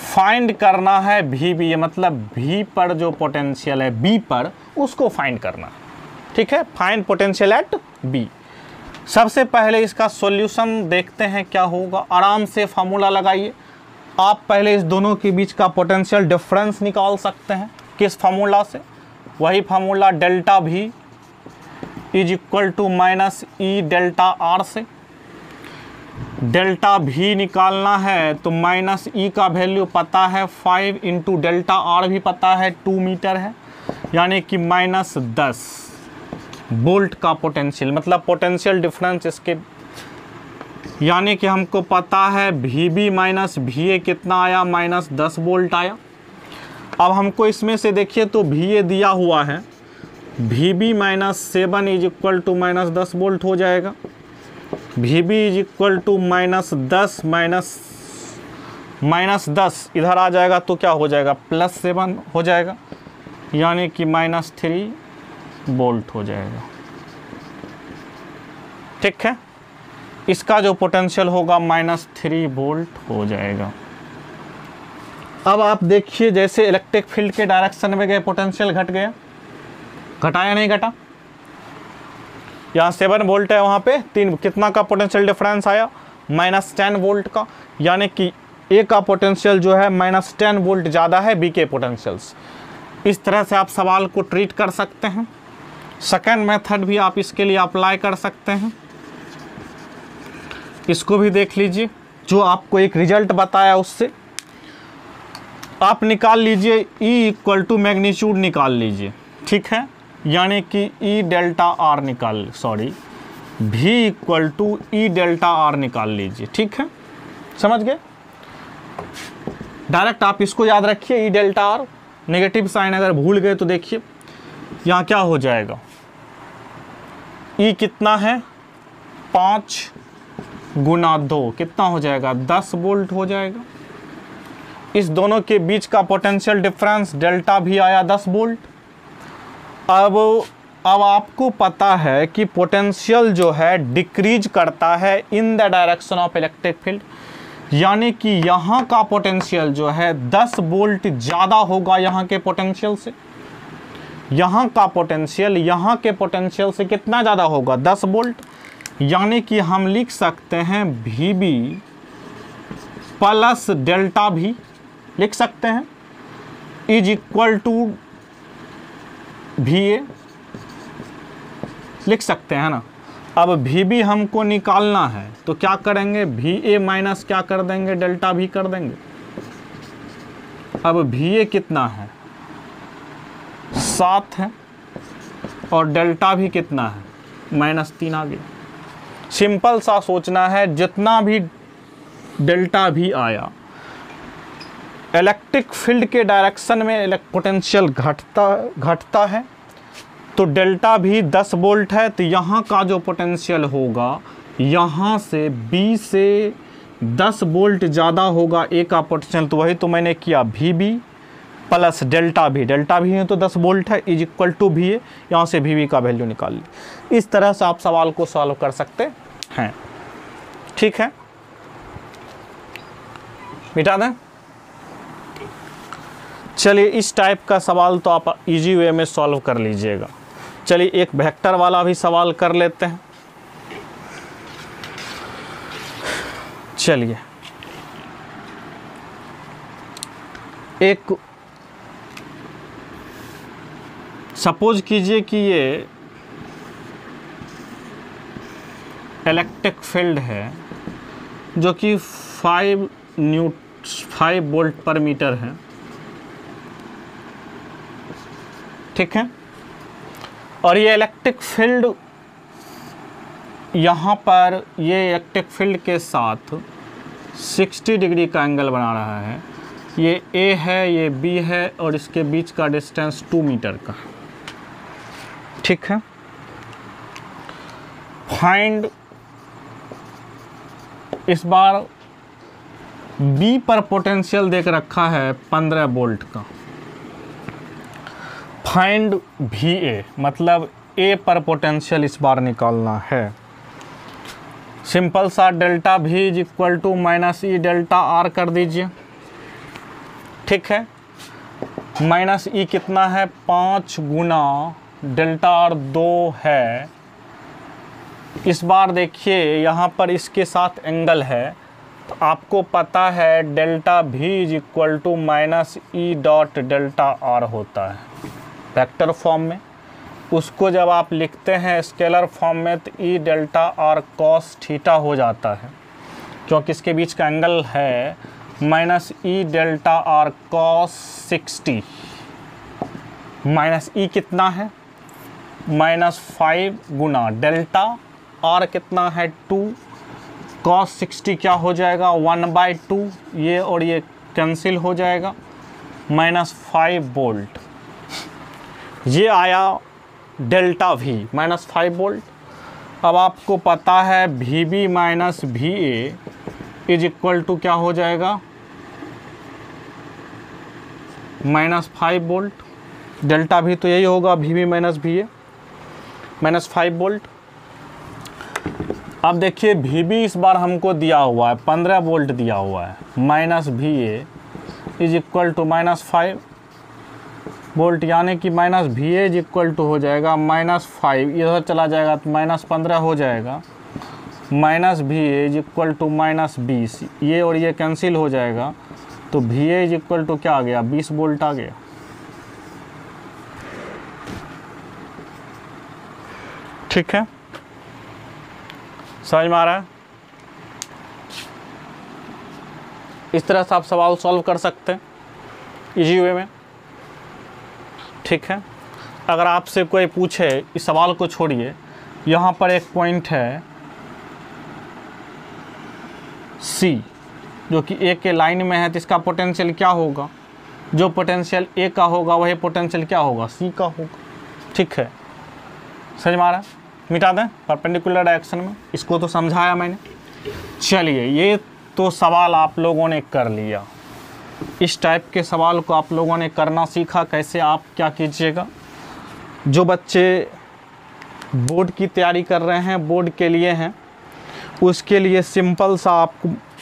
फाइंड करना है VB, मतलब V पर जो पोटेंशियल है B पर, उसको फाइंड करना है। ठीक है, फाइंड पोटेंशियल एट B। सबसे पहले इसका सॉल्यूशन देखते हैं क्या होगा। आराम से फार्मूला लगाइए। आप पहले इस दोनों के बीच का पोटेंशियल डिफरेंस निकाल सकते हैं। किस फार्मूला से, वही formula delta V is equal to minus E delta R से। डेल्टा V निकालना है तो माइनस E का वैल्यू पता है 5 इंटू डेल्टा R भी पता है 2 मीटर है, यानी कि माइनस 10 वोल्ट का पोटेंशियल, मतलब पोटेंशियल डिफरेंस इसके, यानी कि हमको पता है VB माइनस VA कितना आया, माइनस 10 वोल्ट आया। अब हमको इसमें से देखिए तो VA दिया हुआ है, VB minus 7 is equal to minus 10 volt हो जाएगा। VB is equal to minus 10 minus 10 इधर आ जाएगा तो क्या हो जाएगा, प्लस 7 हो जाएगा, यानी कि माइनस 3 वोल्ट हो जाएगा। ठीक है, इसका जो पोटेंशियल होगा माइनस 3 वोल्ट हो जाएगा। अब आप देखिए जैसे इलेक्ट्रिक फील्ड के डायरेक्शन में गए पोटेंशियल घट गया, घटा या नहीं घटा। यहाँ 7 वोल्ट है, वहाँ पे 3 कितना का पोटेंशियल डिफरेंस आया, माइनस 10 वोल्ट का, यानी कि ए का पोटेंशियल जो है माइनस 10 वोल्ट ज़्यादा है बी के पोटेंशियल्स। इस तरह से आप सवाल को ट्रीट कर सकते हैं। सेकेंड मेथड भी आप इसके लिए अप्लाई कर सकते हैं। इसको भी देख लीजिए, जो आपको एक रिजल्ट बताया उससे आप निकाल लीजिए E इक्वल टू मैग्नीट्यूड निकाल लीजिए। ठीक है, यानी कि E delta R V equal to E delta R निकाल लीजिए। ठीक है, समझ गए। डायरेक्ट आप इसको याद रखिए, E delta R। Negative sign अगर भूल गए तो देखिए यहाँ क्या हो जाएगा, E कितना है 5 गुना 2 कितना हो जाएगा, 10 वोल्ट हो जाएगा। इस दोनों के बीच का पोटेंशियल डिफरेंस डेल्टा भी आया 10 वोल्ट। अब आपको पता है कि पोटेंशियल जो है डिक्रीज करता है in the direction of electric field, यानी कि यहाँ का पोटेंशियल जो है 10 वोल्ट ज़्यादा होगा यहाँ के पोटेंशियल से। यहाँ का पोटेंशियल यहाँ के पोटेंशियल से कितना ज़्यादा होगा, 10 वोल्ट। यानी कि हम लिख सकते हैं VB प्लस डेल्टा भी लिख सकते हैं इज इक्वल टू VA लिख सकते हैं ना। अब VB हमको निकालना है तो क्या करेंगे, VA माइनस क्या कर देंगे, डेल्टा भी कर देंगे। अब VA कितना है 7 है और डेल्टा भी कितना है माइनस 3 आ गया। सिंपल सा सोचना है, जितना भी डेल्टा भी आया इलेक्ट्रिक फील्ड के डायरेक्शन में पोटेंशियल घटता है, तो डेल्टा भी 10 वोल्ट है, तो यहाँ का जो पोटेंशियल होगा यहाँ से B से 10 वोल्ट ज़्यादा होगा ए का पोटेंशियल। तो वही तो मैंने किया, VB प्लस डेल्टा भी है तो 10 वोल्ट है इज इक्वल टू VA। यहाँ से VB का वैल्यू निकाल ली। इस तरह से आप सवाल को सॉल्व कर सकते हैं। ठीक है, मिटा दें। चलिए इस टाइप का सवाल तो आप इजी वे में सॉल्व कर लीजिएगा। चलिए एक वेक्टर वाला भी सवाल कर लेते हैं। चलिए, एक सपोज कीजिए कि ये इलेक्ट्रिक फील्ड है जो कि 5 वोल्ट पर मीटर है, ठीक है। और ये इलेक्ट्रिक फील्ड यहाँ पर ये इलेक्ट्रिक फील्ड के साथ 60 डिग्री का एंगल बना रहा है। ये A है, ये B है और इसके बीच का डिस्टेंस 2 मीटर का, ठीक है। फाइंड, इस बार B पर पोटेंशियल देख रखा है 15 वोल्ट का। फाइंड VA, मतलब A पर पोटेंशियल इस बार निकालना है। सिंपल सा delta V is equal to minus E delta R कर दीजिए, ठीक है। माइनस ई कितना है, 5 गुना डेल्टा R 2 है। इस बार देखिए यहाँ पर इसके साथ एंगल है, तो आपको पता है delta V is equal to minus E dot delta R होता है वेक्टर फॉर्म में। उसको जब आप लिखते हैं स्केलर फॉर्म में तो E delta R cos theta हो जाता है, क्योंकि इसके बीच का एंगल है minus E delta R cos 60। Minus E कितना है, -5 गुना डेल्टा R कितना है 2, कॉस 60 क्या हो जाएगा 1/2, ये और ये कैंसिल हो जाएगा, -5 वोल्ट। ये आया डेल्टा V -5 वोल्ट। अब आपको पता है VB minus VA is equal to क्या हो जाएगा, -5 वोल्ट। डेल्टा V तो यही होगा, VB माइनस VA -5 वोल्ट। अब देखिए VB इस बार हमको दिया हुआ है 15 वोल्ट दिया हुआ है, minus VA is equal to -5 volt, यानी कि minus VA is equal to हो जाएगा -5, इधर चला जाएगा तो -15 हो जाएगा, minus VA is equal to -20, ये और ये कैंसिल हो जाएगा, तो VA इज इक्वल टू क्या आ गया, 20 वोल्ट आ गया, ठीक है। समझ में आ रहा है? इस तरह से आप सवाल सॉल्व कर सकते हैं इजी वे में, ठीक है। अगर आपसे कोई पूछे, इस सवाल को छोड़िए, यहाँ पर एक पॉइंट है C जो कि A के लाइन में है, तो इसका पोटेंशियल क्या होगा, जो पोटेंशियल A का होगा वही पोटेंशियल क्या होगा, C का होगा, ठीक है। समझ में आ रहा है? मिटा दें परपेंडिकुलर डायरेक्शन में, इसको तो समझाया मैंने। चलिए, ये तो सवाल आप लोगों ने कर लिया। इस टाइप के सवाल को आप लोगों ने करना सीखा। कैसे आप क्या कीजिएगा, जो बच्चे बोर्ड की तैयारी कर रहे हैं, बोर्ड के लिए हैं, उसके लिए सिंपल सा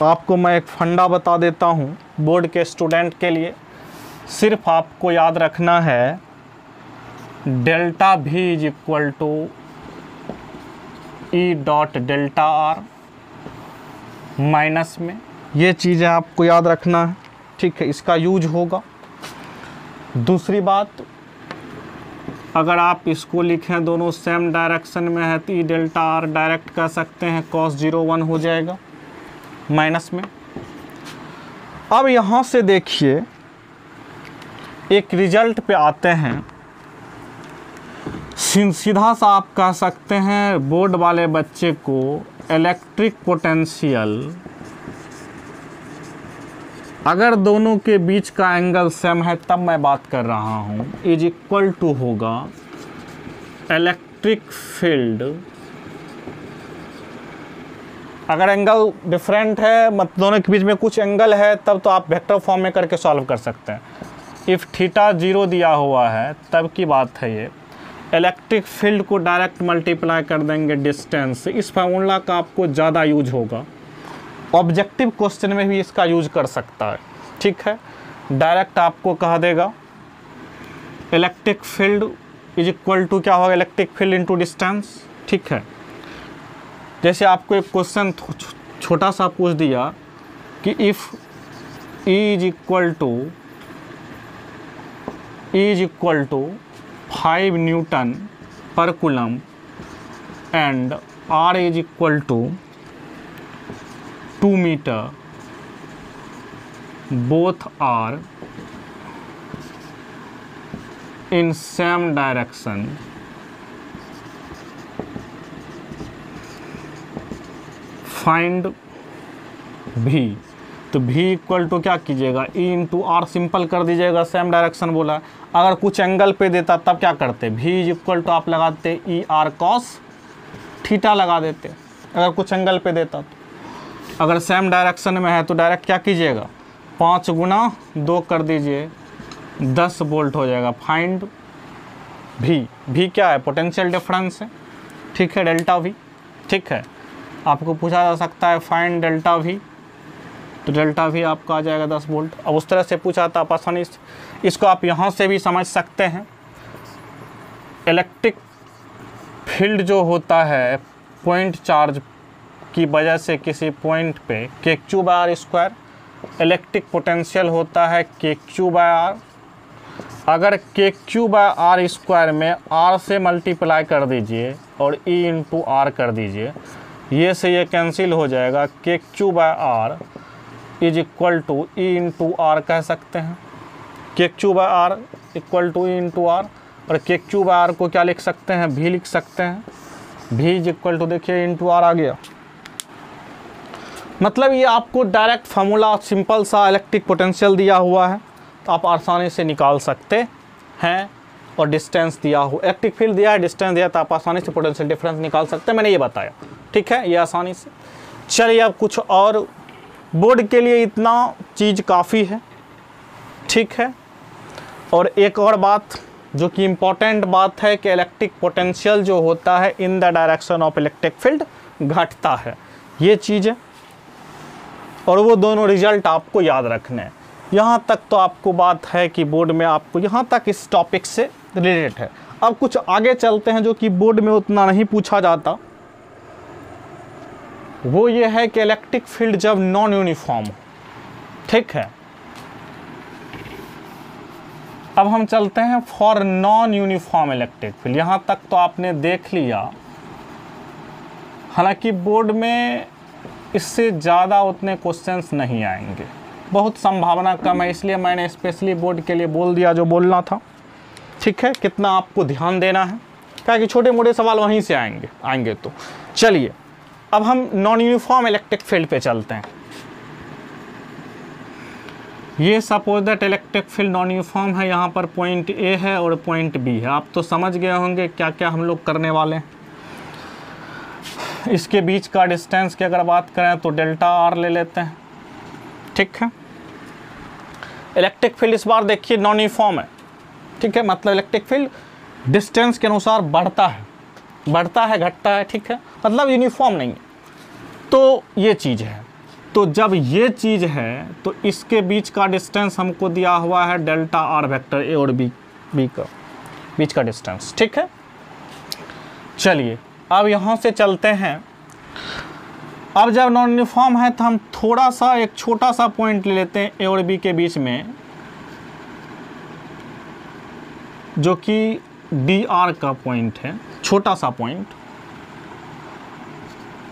आपको मैं एक फंडा बता देता हूँ। बोर्ड के स्टूडेंट के लिए सिर्फ आपको याद रखना है delta V is equal to E dot delta R, minus में ये चीज़ें आपको याद रखना है, ठीक है। इसका यूज होगा। दूसरी बात, अगर आप इसको लिखें दोनों सेम डायरेक्शन में है तो ई डेल्टा R डायरेक्ट कर सकते हैं, cos 0 1 हो जाएगा माइनस में। अब यहाँ से देखिए एक रिजल्ट पे आते हैं। सीधा सा आप कह सकते हैं बोर्ड वाले बच्चे को इलेक्ट्रिक पोटेंशियल, अगर दोनों के बीच का एंगल सेम है तब मैं बात कर रहा हूँ, इज इक्वल टू होगा इलेक्ट्रिक फील्ड। अगर एंगल डिफरेंट है, मतलब दोनों के बीच में कुछ एंगल है, तब तो आप वेक्टर फॉर्म में करके सॉल्व कर सकते हैं। इफ़ थीटा 0 दिया हुआ है तब की बात है ये। इलेक्ट्रिक फील्ड को डायरेक्ट मल्टीप्लाई कर देंगे डिस्टेंस से। इस फार्मूला का आपको ज़्यादा यूज होगा। ऑब्जेक्टिव क्वेश्चन में भी इसका यूज कर सकता है, ठीक है। डायरेक्ट आपको कह देगा electric field is equal to क्या होगा, इलेक्ट्रिक फील्ड इनटू डिस्टेंस, ठीक है। जैसे आपको एक क्वेश्चन छोटा सा पूछ दिया कि if E is equal to 5 newton per coulomb and R is equal to 2 metre, both are in same direction, find V। तो V इक्वल टू क्या कीजिएगा, E इंटू आर सिंपल कर दीजिएगा, सेम डायरेक्शन बोला। अगर कुछ एंगल पे देता तब क्या करते, V इज इक्वल टू आप लगाते ई आर कॉस थीटा लगा देते, अगर कुछ एंगल पे देता तो। अगर सेम डायरेक्शन में है तो डायरेक्ट क्या कीजिएगा, 5 गुना 2 कर दीजिए, 10 वोल्ट हो जाएगा। Find V। V क्या है, पोटेंशियल डिफरेंस है, ठीक है, डेल्टा V, ठीक है। आपको पूछा जा सकता है फाइंड डेल्टा V, तो डेल्टा V आपका आ जाएगा 10 वोल्ट। अब उस तरह से पूछा था आप आसानी से, इसको आप यहाँ से भी समझ सकते हैं। इलेक्ट्रिक फील्ड जो होता है पॉइंट चार्ज की वजह से किसी पॉइंट पे kq/r², इलेक्ट्रिक पोटेंशियल होता है kq/r। अगर kq/r² में r से मल्टीप्लाई कर दीजिए और E इंटू आर कर दीजिए, ये से ये कैंसिल हो जाएगा, kq/r is equal to E into R कह सकते हैं, kq/r equal to E into R. और kq/r को क्या लिख सकते हैं, V लिख सकते हैं। V इज इक्वल टू देखिए इंटू आर आ गया। मतलब ये आपको डायरेक्ट फार्मूला सिंपल सा इलेक्ट्रिक पोटेंशियल दिया हुआ है, तो आप आसानी से निकाल सकते हैं। और डिस्टेंस दिया हो, इलेक्ट्रिक फील्ड दिया है, डिस्टेंस दिया, तो आप आसानी से पोटेंशियल डिफरेंस निकाल सकते हैं। मैंने ये बताया, ठीक है, ये आसानी से। चलिए अब कुछ और, बोर्ड के लिए इतना चीज़ काफ़ी है, ठीक है। और एक और बात जो कि इम्पोर्टेंट बात है कि इलेक्ट्रिक पोटेंशियल जो होता है in the direction of electric field घटता है, ये चीज़ है। और वो दोनों रिजल्ट आपको याद रखने हैं। यहाँ तक तो आपको बात है कि बोर्ड में आपको यहाँ तक इस टॉपिक से रिलेटेड है। अब कुछ आगे चलते हैं जो कि बोर्ड में उतना नहीं पूछा जाता, वो ये है कि इलेक्ट्रिक फील्ड जब नॉन यूनिफॉर्म हो, ठीक है। अब हम चलते हैं for non uniform electric field. यहाँ तक तो आपने देख लिया, हालांकि बोर्ड में इससे ज़्यादा उतने क्वेश्चंस नहीं आएंगे, बहुत संभावना कम है, इसलिए मैंने स्पेशली बोर्ड के लिए बोल दिया जो बोलना था, ठीक है। कितना आपको ध्यान देना है, क्या कि छोटे मोटे सवाल वहीं से आएंगे। तो चलिए अब हम नॉन यूनिफॉर्म इलेक्ट्रिक फील्ड पे चलते हैं। ये suppose that electric field non uniform है, यहाँ पर पॉइंट ए है और पॉइंट बी है। आप तो समझ गए होंगे क्या क्या हम लोग करने वाले हैं। इसके बीच का डिस्टेंस की अगर बात करें तो डेल्टा आर ले लेते हैं, ठीक है। इलेक्ट्रिक फील्ड इस बार देखिए नॉन यूनिफॉर्म है, ठीक है, मतलब इलेक्ट्रिक फील्ड डिस्टेंस के अनुसार बढ़ता है घटता है, ठीक है, मतलब यूनिफॉर्म नहीं है। तो ये चीज़ है, तो जब ये चीज़ है तो इसके बीच का डिस्टेंस हमको दिया हुआ है डेल्टा आर वेक्टर, ए और बी का बीच का डिस्टेंस, ठीक है। चलिए अब यहाँ से चलते हैं। अब जब नॉन यूनिफॉर्म है तो हम थोड़ा सा एक छोटा सा पॉइंट ले लेते हैं ए और बी के बीच में, जो कि डी आर का पॉइंट है, छोटा सा पॉइंट।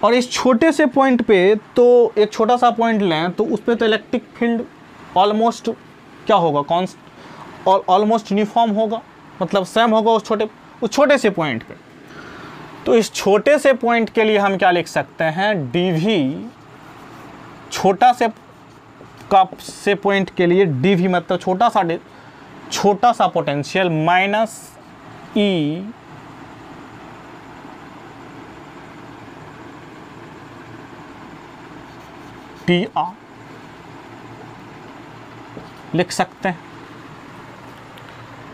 और इस छोटे से पॉइंट पे तो एक छोटा सा पॉइंट लें तो उस पर तो इलेक्ट्रिक फील्ड ऑलमोस्ट क्या होगा, ऑलमोस्ट यूनिफॉर्म होगा, मतलब सेम होगा उस छोटे से पॉइंट पे। तो इस छोटे से पॉइंट के लिए हम क्या लिख सकते हैं, dv छोटा से पॉइंट के लिए dv मतलब छोटा सा पोटेंशियल माइनस E dr लिख सकते हैं,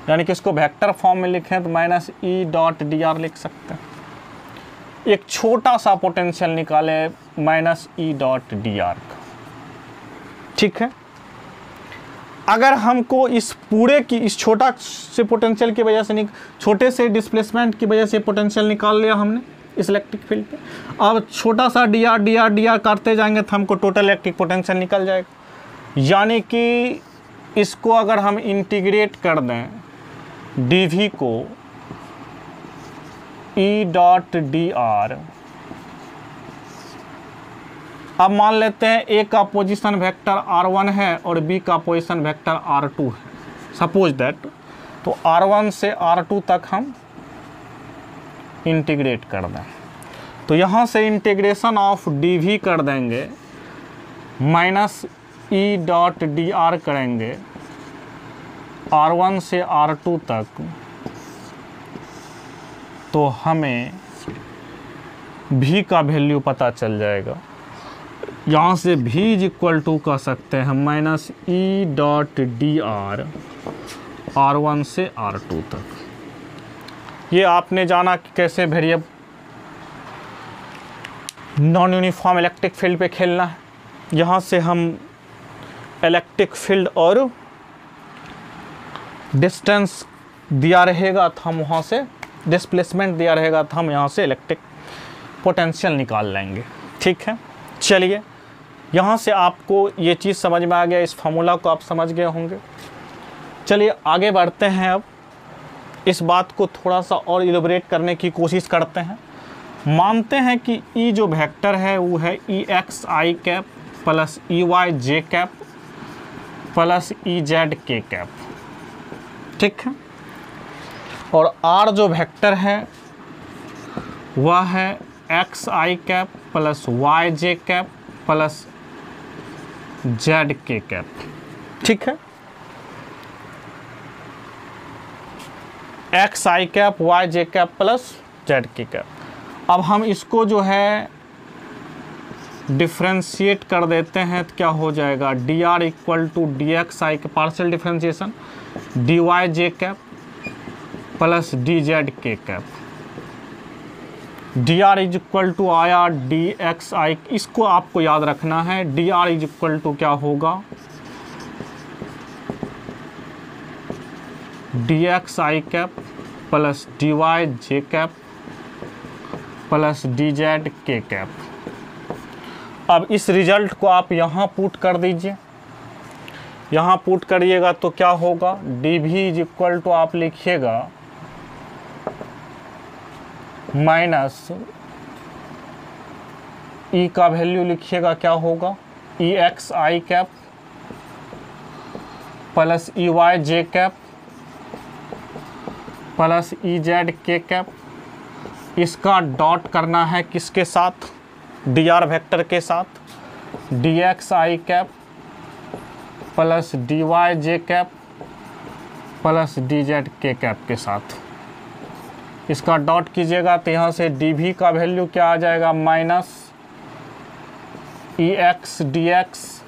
यानी कि इसको वेक्टर फॉर्म में लिखें तो माइनस E डॉट dr लिख सकते हैं। एक छोटा सा पोटेंशियल निकाले माइनस E डॉट dr का, ठीक है। अगर हमको इस पूरे की इस छोटा से पोटेंशियल की वजह से छोटे से डिस्प्लेसमेंट की वजह से पोटेंशियल निकाल लिया हमने, इस इलेक्ट्रिक फील्ड पे। अब छोटा सा डी आर करते जाएंगे तो हमको टोटल इलेक्ट्रिक पोटेंशियल निकल जाएगा। यानी कि इसको अगर हम इंटीग्रेट कर दें dv को E डॉट डी आर, अब मान लेते हैं A का पोजीशन वेक्टर r1 है और B का पोजीशन वेक्टर r2 है, सपोज दैट। तो r1 से r2 तक हम इंटीग्रेट कर दें, तो यहाँ से इंटीग्रेशन ऑफ dv कर देंगे minus E dot D are करेंगे r1 से r2 तक, तो हमें v का वैल्यू पता चल जाएगा। यहाँ से v इज इक्वल टू कह सकते हैं minus E dot D are r1 से r2 तक। ये आपने जाना कि कैसे variable non uniform electric field पे खेलना है। यहाँ से हम इलेक्ट्रिक फील्ड और डिस्टेंस दिया रहेगा तो हम वहाँ से डिस्प्लेसमेंट दिया रहेगा तो हम यहाँ से इलेक्ट्रिक पोटेंशियल निकाल लेंगे। ठीक है, चलिए यहाँ से आपको ये चीज़ समझ में आ गया, इस फार्मूला को आप समझ गए होंगे। चलिए आगे बढ़ते हैं, अब इस बात को थोड़ा सा और इलेबोरेट करने की कोशिश करते हैं। मानते हैं कि ई जो वेक्टर है वो है E X I cap plus E Y J cap plus E Z K cap, ठीक है। और आर जो वेक्टर है वह है x I cap plus Y J cap plus Z K cap, ठीक है। X I cap Y J cap plus Z K cap. अब हम इसको जो है डिफ्रेंशिएट कर देते हैं तो क्या हो जाएगा, D R equal to D X I के partial differentiation D Y J cap plus D Z K cap. D R is equal to I R D X I, इसको आपको याद रखना है। D R is equal to क्या होगा, D X I cap plus D Y J cap plus D Z K cap. अब इस result को आप यहाँ पुट कर दीजिए, यहाँ पुट करिएगा तो क्या होगा, D V is equal to आप लिखिएगा माइनस ई का वैल्यू लिखिएगा क्या होगा, E X I cap plus E Y J cap plus E Z K cap. इसका डॉट करना है किसके साथ, डी आर वेक्टर के साथ, D X I cap plus D Y J cap plus D Z K cap के साथ। इसका डॉट कीजिएगा तो यहाँ से डी वी का वैल्यू क्या आ जाएगा, minus E X D X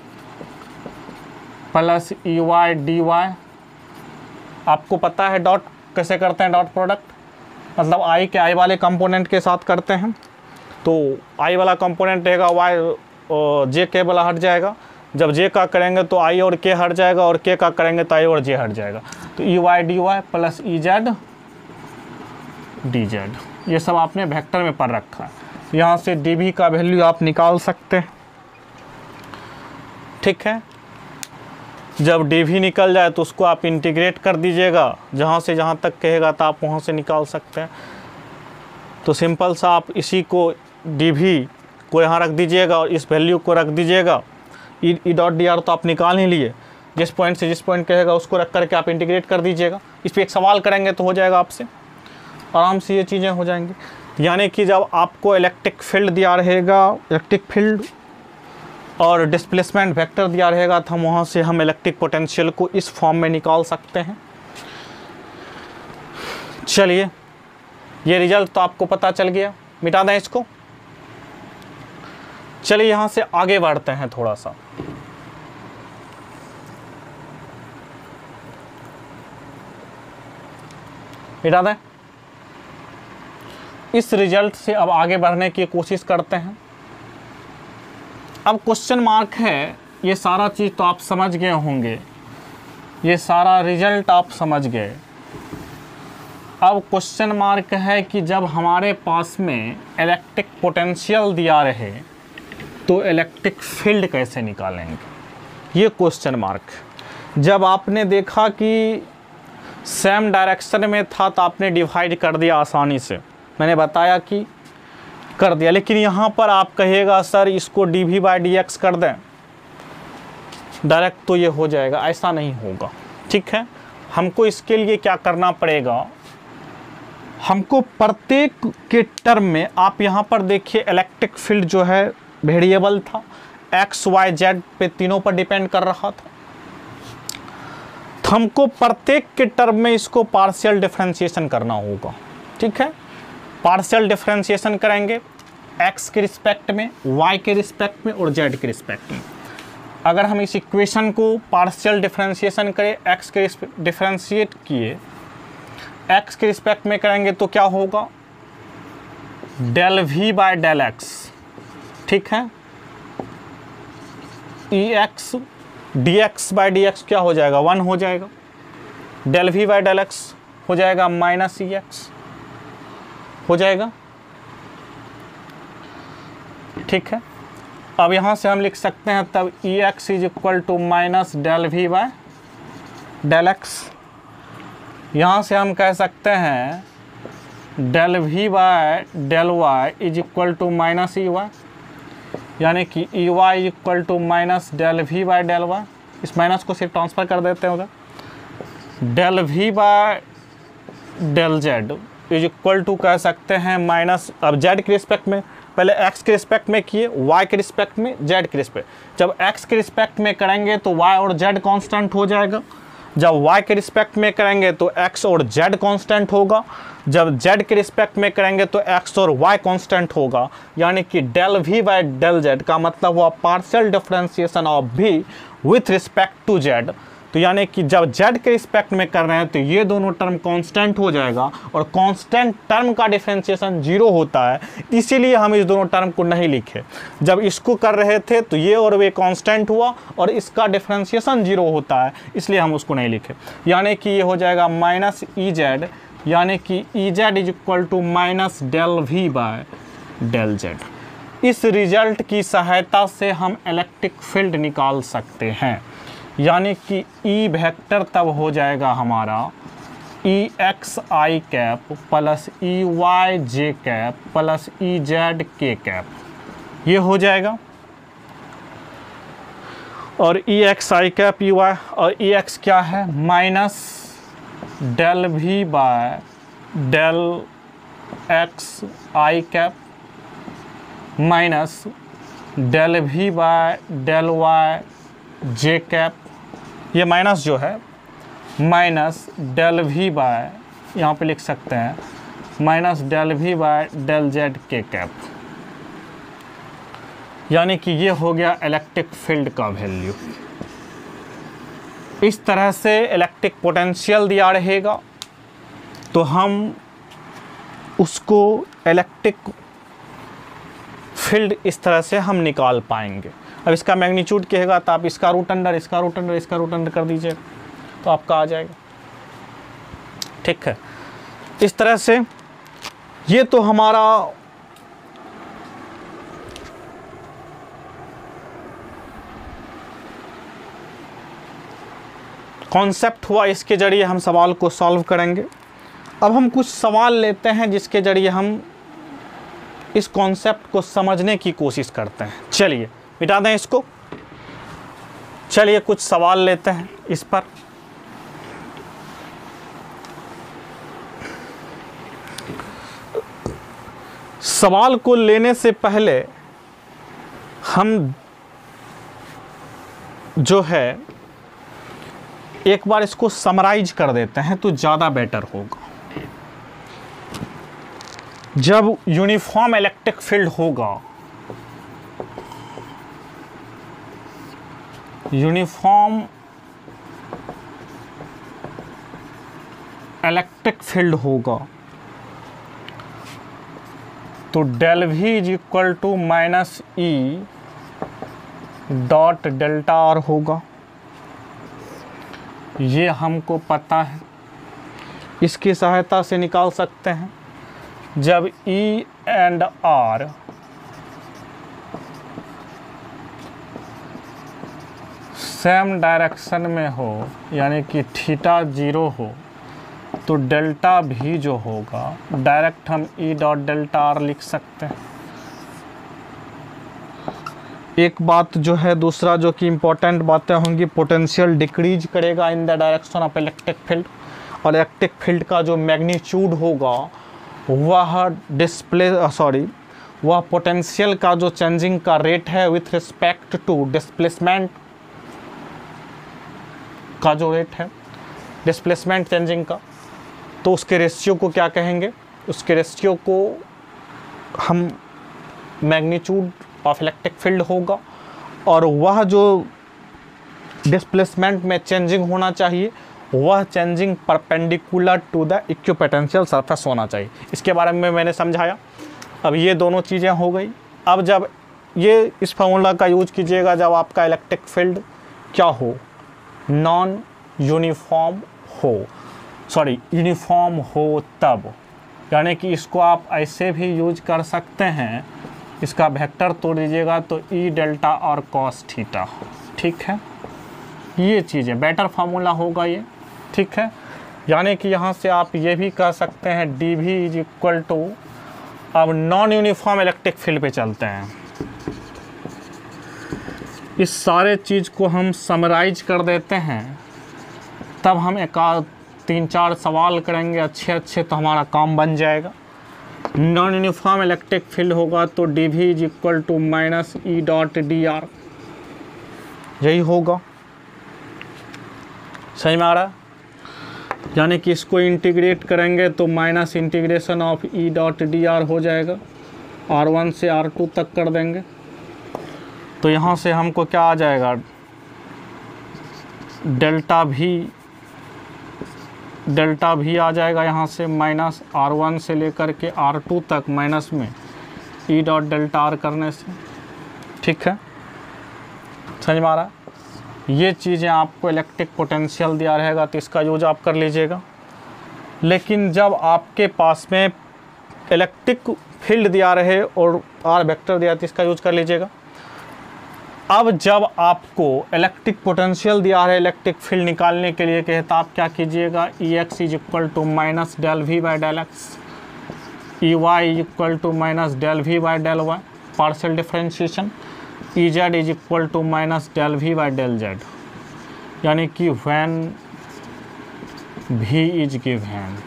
plus E Y D Y. आपको पता है डॉट कैसे करते हैं, डॉट प्रोडक्ट मतलब आई के आई वाले कंपोनेंट के साथ करते हैं। तो आई वाला कंपोनेंट रहेगा वाई जे के वाला हट जाएगा, जब जे का करेंगे तो आई और के हट जाएगा और के का करेंगे तो आई और जे हट जाएगा। तो E Y D Y plus E Z D Z, ये सब आपने वेक्टर में पढ़ रखा है। यहाँ से डी वी का वैल्यू आप निकाल सकते हैं, ठीक है। जब डी वी निकल जाए तो उसको आप इंटीग्रेट कर दीजिएगा, जहाँ से जहाँ तक कहेगा तो आप वहाँ से निकाल सकते हैं। तो सिंपल सा आप इसी को डी वी को यहाँ रख दीजिएगा और इस वैल्यू को रख दीजिएगा। ई डॉट डी आर तो आप निकाल ही लिए, जिस पॉइंट से जिस पॉइंट कहेगा उसको रख करके आप इंटीग्रेट कर दीजिएगा। इस पर एक सवाल करेंगे तो हो जाएगा, आपसे आराम से ये चीज़ें हो जाएंगी। यानी कि जब आपको इलेक्ट्रिक फील्ड दिया रहेगा, इलेक्ट्रिक फील्ड और डिस्प्लेसमेंट वेक्टर दिया रहेगा तो हम वहाँ से हम इलेक्ट्रिक पोटेंशियल को इस फॉर्म में निकाल सकते हैं। चलिए ये रिजल्ट तो आपको पता चल गया, मिटा दें इसको। चलिए यहाँ से आगे बढ़ते हैं थोड़ा सा। मिटा दें। इस रिजल्ट से अब आगे बढ़ने की कोशिश करते हैं। अब क्वेश्चन मार्क है, ये सारा चीज़ तो आप समझ गए होंगे, ये सारा रिजल्ट आप समझ गए। अब क्वेश्चन मार्क है कि जब हमारे पास में इलेक्ट्रिक पोटेंशियल दिया रहे तो इलेक्ट्रिक फील्ड कैसे निकालेंगे, ये क्वेश्चन मार्क। जब आपने देखा कि सेम डायरेक्शन में था तो आपने डिवाइड कर दिया आसानी से, मैंने बताया कि कर दिया। लेकिन यहाँ पर आप कहिएगा सर इसको dv/dx कर दें डायरेक्ट तो ये हो जाएगा, ऐसा नहीं होगा। ठीक है, हमको इसके लिए क्या करना पड़ेगा, हमको प्रत्येक के टर्म में, आप यहाँ पर देखिए इलेक्ट्रिक फील्ड जो है वेरिएबल था, x y z पे तीनों पर डिपेंड कर रहा था। तो हमको प्रत्येक के टर्म में इसको पार्शियल डिफरेंशिएशन करना होगा। ठीक है, पार्शियल डिफरेंशिएशन करेंगे x के रिस्पेक्ट में, y के रिस्पेक्ट में और z के रिस्पेक्ट में। अगर हम इस इक्वेशन को पार्शियल डिफरेंशिएशन करें, x के डिफरेंशिएट किए x के रिस्पेक्ट में करेंगे तो क्या होगा, डेल v/x। ठीक है, ex dx/dx क्या हो जाएगा, 1 हो जाएगा। डेल v/x हो जाएगा -ex हो जाएगा। ठीक है, अब यहाँ से हम लिख सकते हैं तब ex = -del v/x। यहाँ से हम कह सकते हैं del v/del y = -ey, यानी कि ey = -del v/del y। इस माइनस को सिर्फ ट्रांसफ़र कर देते हैं उधर। del v/del z = कह सकते हैं माइनस, अब z के रिस्पेक्ट में, पहले x के रिस्पेक्ट में किए, y के रिस्पेक्ट में, z के रिस्पेक्ट। जब x के रिस्पेक्ट में करेंगे तो y और z कांस्टेंट हो जाएगा, जब y के रिस्पेक्ट में करेंगे तो x और z कांस्टेंट होगा, जब z के रिस्पेक्ट में करेंगे तो x और y कांस्टेंट होगा। यानी कि del v/del z का मतलब हुआ partial differentiation of v with respect to z। तो यानी कि जब z के रिस्पेक्ट में कर रहे हैं तो ये दोनों टर्म कांस्टेंट हो जाएगा, और कांस्टेंट टर्म का डिफरेंशिएशन 0 होता है, इसीलिए हम इस दोनों टर्म को नहीं लिखे। जब इसको कर रहे थे तो ये और वे कांस्टेंट हुआ और इसका डिफरेंशिएशन 0 होता है, इसलिए हम उसको नहीं लिखे। यानी कि ये हो जाएगा -ez, यानी कि ez = -del v/del z। इस रिजल्ट की सहायता से हम इलेक्ट्रिक फील्ड निकाल सकते हैं। यानी कि ई वेक्टर तब हो जाएगा हमारा EXi cap plus EYJ cap plus EZK cap, ये हो जाएगा। और EXi कैप EY और EX क्या है, -del v/del xi cap minus del v/del yj cap, ये माइनस जो है माइनस del v बाय, यहाँ पे लिख सकते हैं -del v/del zk कैप। यानी कि ये हो गया इलेक्ट्रिक फील्ड का वैल्यू। इस तरह से इलेक्ट्रिक पोटेंशियल दिया रहेगा तो हम उसको इलेक्ट्रिक फील्ड इस तरह से हम निकाल पाएंगे। अब इसका मैग्नीट्यूड कहेगा तो आप इसका रूट अंडर कर दीजिएगा तो आपका आ जाएगा। ठीक है, इस तरह से ये तो हमारा कॉन्सेप्ट हुआ, इसके जरिए हम सवाल को सॉल्व करेंगे। अब हम कुछ सवाल लेते हैं जिसके जरिए हम इस कॉन्सेप्ट को समझने की कोशिश करते हैं। चलिए मिटा दें इसको। चलिए कुछ सवाल लेते हैं इस पर। सवाल को लेने से पहले हम जो है एक बार इसको समराइज कर देते हैं तो ज़्यादा बेटर होगा। जब यूनिफॉर्म इलेक्ट्रिक फील्ड होगा, यूनिफॉर्म इलेक्ट्रिक फील्ड होगा तो del v = -e dot delta r होगा, ये हमको पता है। इसकी सहायता से निकाल सकते हैं। जब E and R same direction में हो, यानी कि थीटा 0 हो, तो डेल्टा भी जो होगा डायरेक्ट हम E डॉट डेल्टा R लिख सकते हैं। एक बात जो है, दूसरा जो कि इम्पोर्टेंट बातें होंगी, पोटेंशियल डिक्रीज करेगा in the direction of electric field, और इलेक्ट्रिक फील्ड का जो मैग्नीट्यूड होगा वह पोटेंशियल का जो चेंजिंग का रेट है विथ रिस्पेक्ट टू डिस्प्लेसमेंट का जो रेट है, डिस्प्लेसमेंट चेंजिंग का, तो उसके रेशियो को क्या कहेंगे? उसके रेशियो को हम मैग्नीट्यूड ऑफ इलेक्ट्रिक फील्ड होगा, और वह जो डिस्प्लेसमेंट में चेंजिंग होना चाहिए वह changing perpendicular to the equipotential surface होना चाहिए। इसके बारे में मैंने समझाया। अब ये दोनों चीज़ें हो गई। अब जब ये इस फार्मूला का यूज कीजिएगा जब आपका इलेक्ट्रिक फील्ड क्या हो, नॉन यूनिफॉर्म हो, यूनिफॉर्म हो तब, यानी कि इसको आप ऐसे भी यूज कर सकते हैं, इसका वेक्टर तोड़ दीजिएगा तो E डेल्टा और कॉस थीटा, ठीक है। ये चीज़ें बेटर फार्मूला होगा ये, ठीक है। यानी कि यहाँ से आप ये भी कह सकते हैं dV इज इक्वल टू, अब नॉन यूनिफॉर्म इलेक्ट्रिक फील्ड पे चलते हैं। इस सारे चीज़ को हम समराइज कर देते हैं, तब हम एक 3-4 सवाल करेंगे अच्छे, तो हमारा काम बन जाएगा। नॉन यूनिफॉर्म इलेक्ट्रिक फील्ड होगा तो dV is equal to minus E dot dr, यही होगा। सही में आ रहा है? यानी कि इसको इंटीग्रेट करेंगे तो minus integration of E dot dr हो जाएगा, R1 से R2 तक कर देंगे तो यहाँ से हमको क्या आ जाएगा, डेल्टा भी आ जाएगा यहाँ से, माइनस R1 से लेकर के R2 तक माइनस में E डॉट डेल्टा R करने से, ठीक है। समझ में आ रहा है? ये चीज़ें आपको इलेक्ट्रिक पोटेंशियल दिया रहेगा तो इसका यूज आप कर लीजिएगा। लेकिन जब आपके पास में इलेक्ट्रिक फील्ड दिया रहे और R वेक्टर दिया तो इसका यूज कर लीजिएगा। अब जब आपको इलेक्ट्रिक पोटेंशियल दिया है इलेक्ट्रिक फील्ड निकालने के लिए कहे तो आप क्या कीजिएगा, Ex is equal to minus del V by del X, Ey is equal to minus del V by del Y, partial differentiation, Ez is equal to minus del V by del z, यानी कि when V is given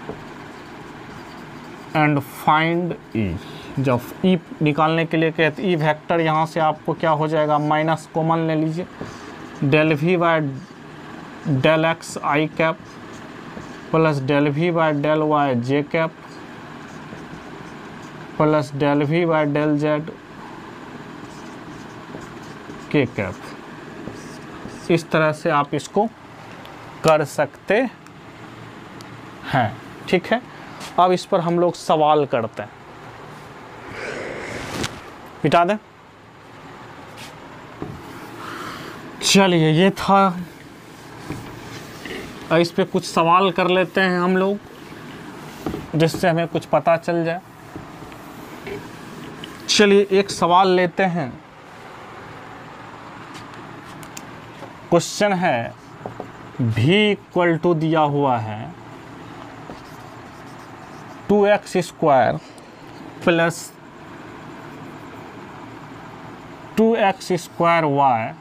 and find E। जब E निकालने के लिए कहते E vector, यहाँ से आपको क्या हो जाएगा, माइनस कॉमन ले लीजिए, del V by del X I cap plus del V by del Y J cap plus del V by del Z K cap. इस तरह से आप इसको कर सकते हैं, ठीक है। अब इस पर हम लोग सवाल करते हैं, मिटा दें। चलिए ये था, इस पे कुछ सवाल कर लेते हैं हम लोग जिससे हमें कुछ पता चल जाए। चलिए एक सवाल लेते हैं। क्वेश्चन है V इक्वल टू दिया हुआ है 2x square plus 2x square y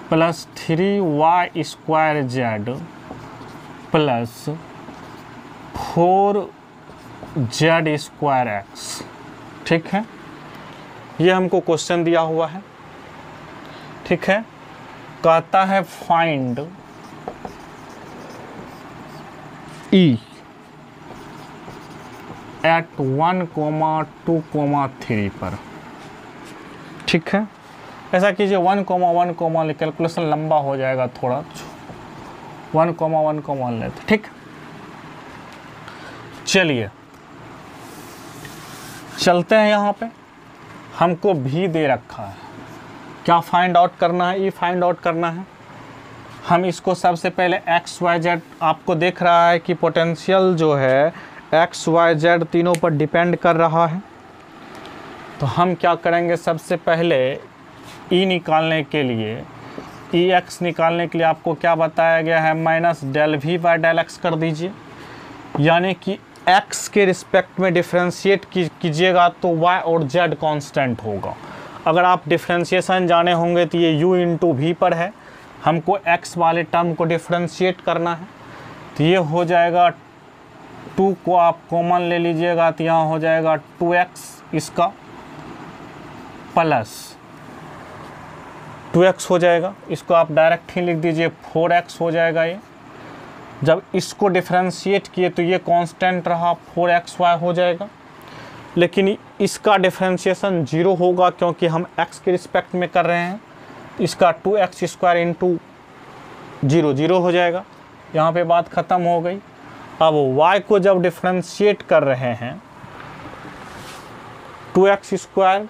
plus 3y square z plus 4z square x, ठीक है। ये हमको क्वेश्चन दिया हुआ है, ठीक है। कहता है फाइंड E एट 1, 2, 3 पर, ठीक है। ऐसा कीजिए 1, 1, कैलकुलेशन लंबा हो जाएगा थोड़ा, 1, 1 लेते, ठीक। चलिए चलते हैं। यहाँ पे हमको भी दे रखा है, क्या फाइंड आउट करना है, ई फाइंड आउट करना है। हम इसको सबसे पहले एक्स वाई जेड, आपको दिख रहा है कि पोटेंशियल जो है एक्स वाई जेड तीनों पर डिपेंड कर रहा है। तो हम क्या करेंगे, सबसे पहले ई निकालने के लिए, ई एक्स निकालने के लिए आपको क्या बताया गया है, minus del V by del X कर दीजिए। यानी कि एक्स के रिस्पेक्ट में डिफ्रेंशिएट कीजिएगा तो वाई और जेड कांस्टेंट होगा। अगर आप डिफ्रेंशिएशन जाने होंगे तो ये u इंटू वी पर है, हमको x वाले टर्म को डिफ्रेंशिएट करना है। तो ये हो जाएगा 2 को आप कॉमन ले लीजिएगा तो यहाँ हो जाएगा 2x इसका प्लस 2x हो जाएगा। इसको आप डायरेक्ट ही लिख दीजिए 4x हो जाएगा। ये जब इसको डिफ्रेंशिएट किए तो ये कांस्टेंट रहा 4xy हो जाएगा, लेकिन इसका डिफ्रेंशिएशन 0 होगा क्योंकि हम x के रिस्पेक्ट में कर रहे हैं। इसका 2x स्क्वायर इंटू 0 0 हो जाएगा। यहाँ पे बात ख़त्म हो गई। अब y को जब डिफ्रेंशिएट कर रहे हैं 2x स्क्वायर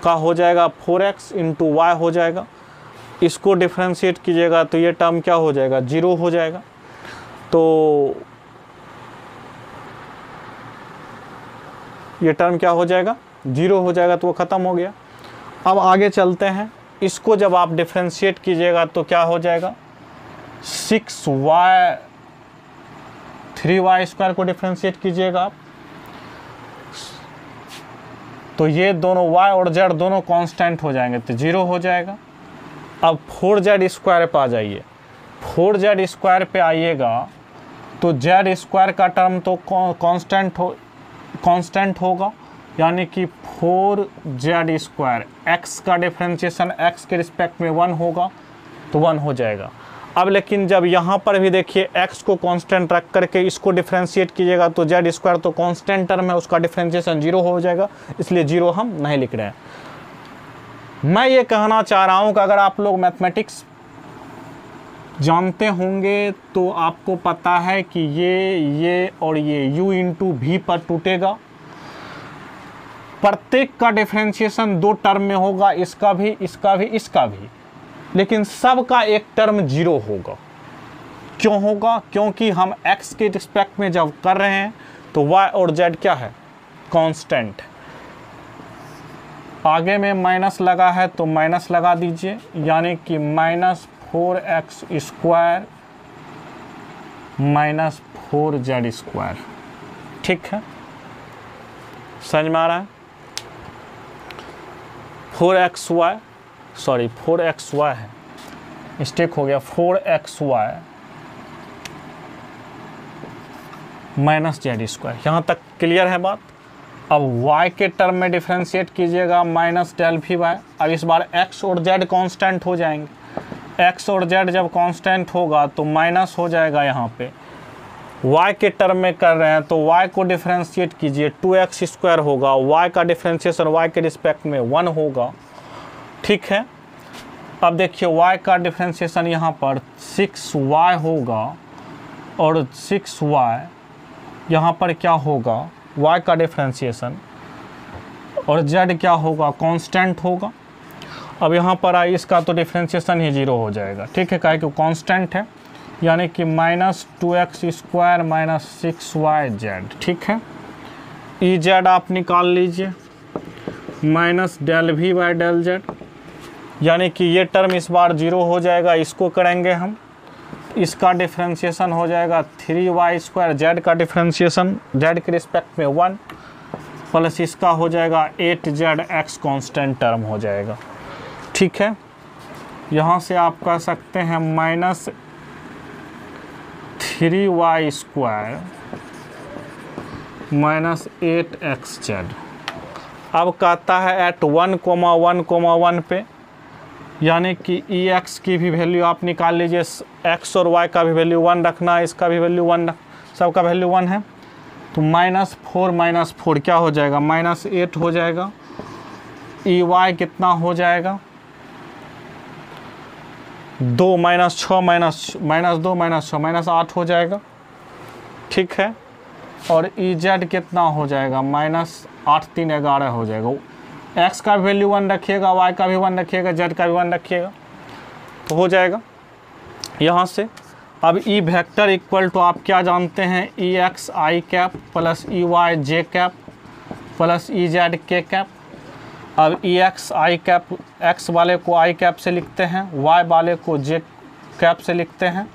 का हो जाएगा 4x इंटू वाई हो जाएगा। इसको डिफ्रेंशिएट कीजिएगा तो ये टर्म क्या हो जाएगा, 0 हो जाएगा। तो ये टर्म क्या हो जाएगा, 0 हो जाएगा। तो वो ख़त्म हो गया। अब आगे चलते हैं। इसको जब आप डिफ्रेंशिएट कीजिएगा तो क्या हो जाएगा, 6y 3y स्क्वायर को डिफ्रेंशिएट कीजिएगा आप, तो ये दोनों y और z दोनों कांस्टेंट हो जाएंगे तो 0 हो जाएगा। अब 4z स्क्वायर पे आ जाइए। 4z स्क्वायर पे आइएगा तो z स्क्वायर का टर्म तो कांस्टेंट होगा, यानी कि 4z स्क्वायर, x का डिफ्रेंशिएशन x के रिस्पेक्ट में 1 होगा तो 1 हो जाएगा। अब लेकिन जब यहाँ पर भी देखिए x को कांस्टेंट रख करके इसको डिफ्रेंशिएट कीजिएगा तो z स्क्वायर तो कांस्टेंट टर्म है, उसका डिफ्रेंशिएशन 0 हो जाएगा, इसलिए 0 हम नहीं लिख रहे हैं। मैं ये कहना चाह रहा हूँ कि अगर आप लोग मैथमेटिक्स जानते होंगे तो आपको पता है कि ये और ये u इंटू वी पर टूटेगा। प्रत्येक का डिफ्रेंशिएशन 2 टर्म में होगा, इसका भी, इसका भी, इसका भी, लेकिन सब का एक टर्म 0 होगा। क्यों होगा, क्योंकि हम x के रिस्पेक्ट में जब कर रहे हैं तो y और z क्या है, कांस्टेंट। आगे में माइनस लगा है तो माइनस लगा दीजिए, यानी कि minus 4x square minus 4z square. ठीक है, समझ में आ रहा है। 4xy है, मिस्टेक हो गया, 4xy माइनस जेड स्क्वायर। यहाँ तक क्लियर है बात। अब y के टर्म में डिफ्रेंशिएट कीजिएगा माइनस डेल वी वाई। अब इस बार x और z कांस्टेंट हो जाएंगे। x और z जब कांस्टेंट होगा तो माइनस हो जाएगा। यहाँ पे y के टर्म में कर रहे हैं तो y को डिफ्रेंशिएट कीजिए, 2x स्क्वायर होगा, y का डिफ्रेंशिएशन y के रिस्पेक्ट में 1 होगा। ठीक है, अब देखिए y का डिफ्रेंशिएशन यहाँ पर 6y होगा और 6y यहाँ पर क्या होगा, y का डिफ्रेंशिएशन, और z क्या होगा, कांस्टेंट होगा। अब यहाँ पर आई, इसका तो डिफ्रेंशिएशन ही 0 हो जाएगा। ठीक है, काहे कि कांस्टेंट है, यानी कि minus 2x square minus 6yz। ठीक है, ई जेड आप निकाल लीजिए, minus del V by del Z, यानी कि ये टर्म इस बार 0 हो जाएगा। इसको करेंगे हम, इसका डिफ्रेंशिएशन हो जाएगा 3y स्क्वायर, जेड का डिफ्रेंशिएशन जेड के रिस्पेक्ट में 1 प्लस इसका हो जाएगा 8zx कांस्टेंट टर्म हो जाएगा। ठीक है, यहाँ से आप कह सकते हैं minus 3y square minus 8xz। अब कहता है एट 1,1,1 पे, यानी कि ex की भी वैल्यू आप निकाल लीजिए, x और y का भी वैल्यू 1 रखना, इसका भी वैल्यू 1, सबका वैल्यू 1 है। तो -4 क्या हो जाएगा, -8 हो जाएगा। ey कितना हो जाएगा, 2 -6 -2 -6 -8 हो जाएगा। ठीक है, और ez कितना हो जाएगा, -8 3 11 हो जाएगा। x का वैल्यू 1 रखिएगा, y का भी 1 रखिएगा, z का भी 1 रखिएगा, तो हो जाएगा। यहाँ से अब ई वेक्टर इक्वल टू आप क्या जानते हैं, ई X I cap plus E Y J cap plus E Z K cap. अब ई एक्स आई कैप, एक्स वाले को आई कैप से लिखते हैं, वाई वाले को जे कैप से लिखते हैं,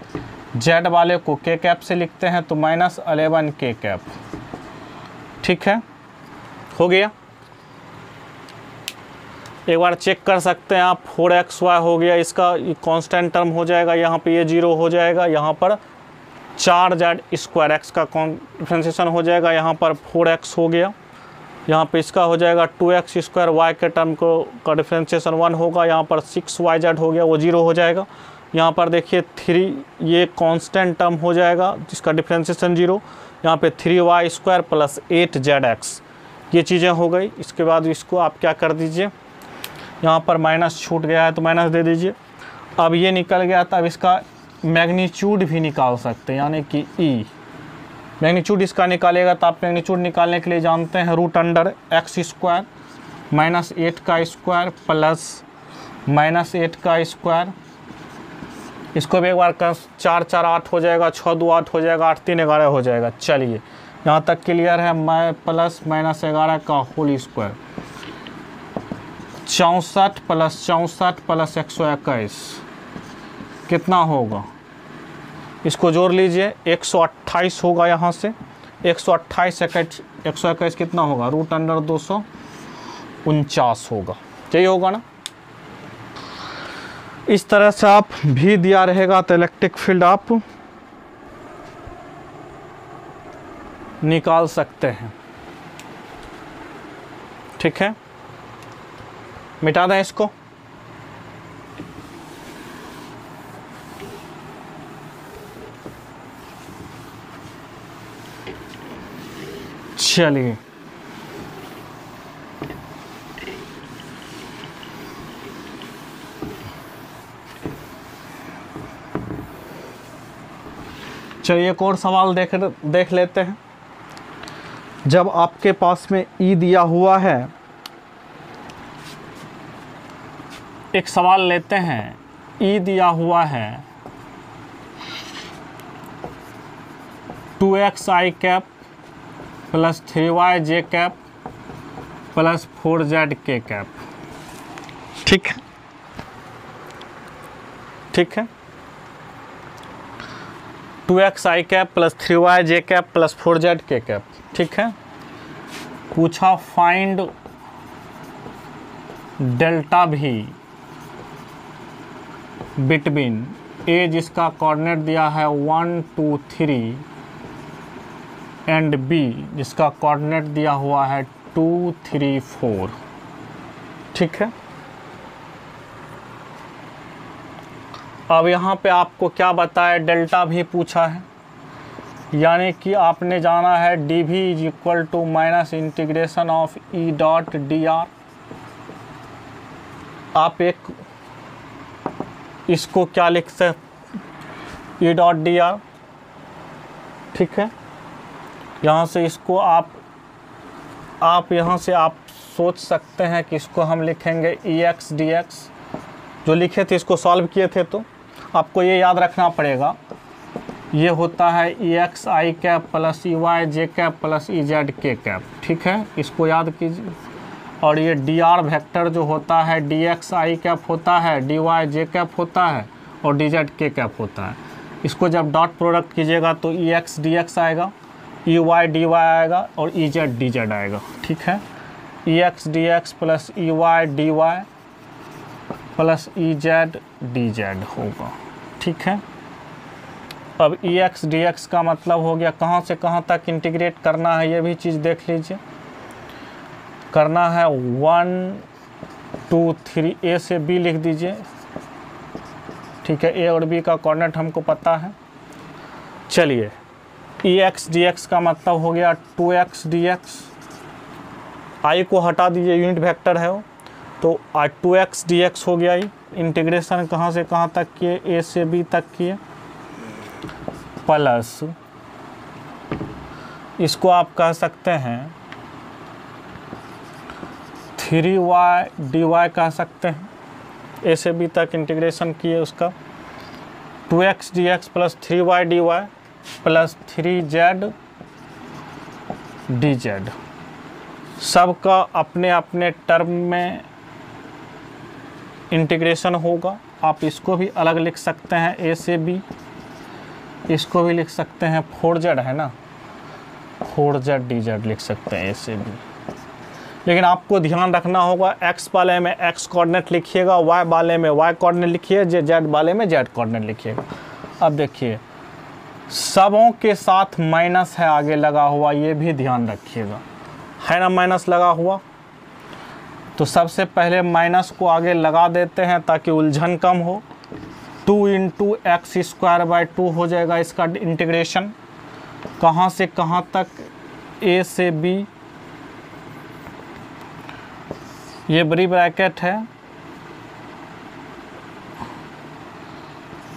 जेड वाले को के कैप से लिखते हैं, तो -11 के कैप। ठीक है, हो गया। एक बार चेक कर सकते हैं आप, 4xy हो गया, इसका कांस्टेंट टर्म हो जाएगा, यहाँ पे ये 0 हो जाएगा, यहाँ पर 4z² x का डिफरेंशिएशन हो जाएगा, यहाँ पर 4x हो गया, यहाँ पे इसका हो जाएगा 2x² y के टर्म का डिफरेंशिएशन 1 होगा, यहाँ पर 6yz हो गया, वो 0 हो जाएगा। यहाँ पर देखिए 3 ये कांस्टेंट टर्म हो जाएगा जिसका डिफरेंशिएशन 0, यहाँ पे 3y² प्लस 8zx, ये चीज़ें हो गई। इसके बाद इसको आप क्या कर दीजिए, यहाँ पर माइनस छूट गया है तो माइनस दे दीजिए। अब ये निकल गया, तब इसका मैग्नीट्यूड भी निकाल सकते हैं, यानी कि ई मैग्नीट्यूड इसका निकालेगा, तो आप मैग्नीट्यूड निकालने के लिए जानते हैं √x² -8 का स्क्वायर प्लस -8 का स्क्वायर। इसको भी एक बार 4 4 8 हो जाएगा, 6 2 8 हो जाएगा, 8 3 11 हो जाएगा। चलिए यहाँ तक क्लियर है। प्लस -11 का होल स्क्वायर, 64 प्लस 64 प्लस 121 कितना होगा, इसको जोड़ लीजिए, 128 होगा। यहाँ से 128 121 कितना होगा, √249 होगा, यही होगा ना। इस तरह से आप भी दिया रहेगा तो इलेक्ट्रिक फील्ड आप निकाल सकते हैं। ठीक है, मिटा दें इसको। चलिए एक और सवाल देख लेते हैं। जब आपके पास में ई दिया हुआ है, एक सवाल लेते हैं, ई दिया हुआ है 2xi cap plus 3yj cap plus 4zk cap. ठीक है, ठीक है, 2xi cap plus 3yj cap plus 4zk cap. ठीक है, पूछा फाइंड डेल्टा भी बिटवीन ए जिसका कोऑर्डिनेट दिया है 1 2 3 एंड बी जिसका कोऑर्डिनेट दिया हुआ है 2 3 4। ठीक है, अब यहाँ पे आपको क्या बताया, डेल्टा भी पूछा है, यानी कि आपने जाना है D V is equal to minus integration of E dot D R. आप एक इसको क्या लिख सकते, ई डॉट डी आर। ठीक है, यहाँ से इसको आप यहाँ से आप सोच सकते हैं कि इसको हम लिखेंगे ई एक्स डी एक्स, जो लिखे थे इसको सॉल्व किए थे, तो आपको ये याद रखना पड़ेगा, ये होता है E X I cap plus E Y J cap plus E Z K cap. ठीक है, इसको याद कीजिए। और ये डी आर वेक्टर जो होता है डी एक्स आई कैप होता है, डी वाई जे कैप होता है और डी जेड के कैप होता है। इसको जब डॉट प्रोडक्ट कीजिएगा तो ई एक्स डी एक्स आएगा, ई वाई डी वाई आएगा और ई जेड डी जेड आएगा। ठीक है, E X D X plus E Y D Y plus E Z D Z होगा। ठीक है, अब ई एक्स डी एक्स का मतलब हो गया कहाँ से कहाँ तक इंटीग्रेट करना है, ये भी चीज़ देख लीजिए। करना है 1 2 3, ए से बी लिख दीजिए। ठीक है, ए और बी का कोऑर्डिनेट हमको पता है। चलिए, ई एक्स डी एक्स का मतलब हो गया 2x dx, आई को हटा दीजिए, यूनिट वेक्टर है वो, तो 2x dx हो गया। इंटीग्रेशन कहाँ से कहाँ तक किए, ए से बी तक किए, प्लस इसको आप कह सकते हैं 3y dy कह सकते हैं, ए से बी तक इंटीग्रेशन किए उसका 2x dx plus 3y dy plus 3z dz। सबका अपने अपने टर्म में इंटीग्रेशन होगा। आप इसको भी अलग लिख सकते हैं a से b, इसको भी लिख सकते हैं 4z है ना, 4z dz लिख सकते हैं a से b। लेकिन आपको ध्यान रखना होगा x वाले में x कोऑर्डिनेट लिखिएगा, y वाले में y कोऑर्डिनेट लिखिए, z वाले में z कोऑर्डिनेट लिखिएगा। अब देखिए सबों के साथ माइनस है आगे लगा हुआ, ये भी ध्यान रखिएगा, है ना माइनस लगा हुआ। तो सबसे पहले माइनस को आगे लगा देते हैं ताकि उलझन कम हो। 2 × x² / 2 हो जाएगा इसका इंटीग्रेशन। कहाँ से कहाँ तक, a से b, ये बड़ी ब्रैकेट है,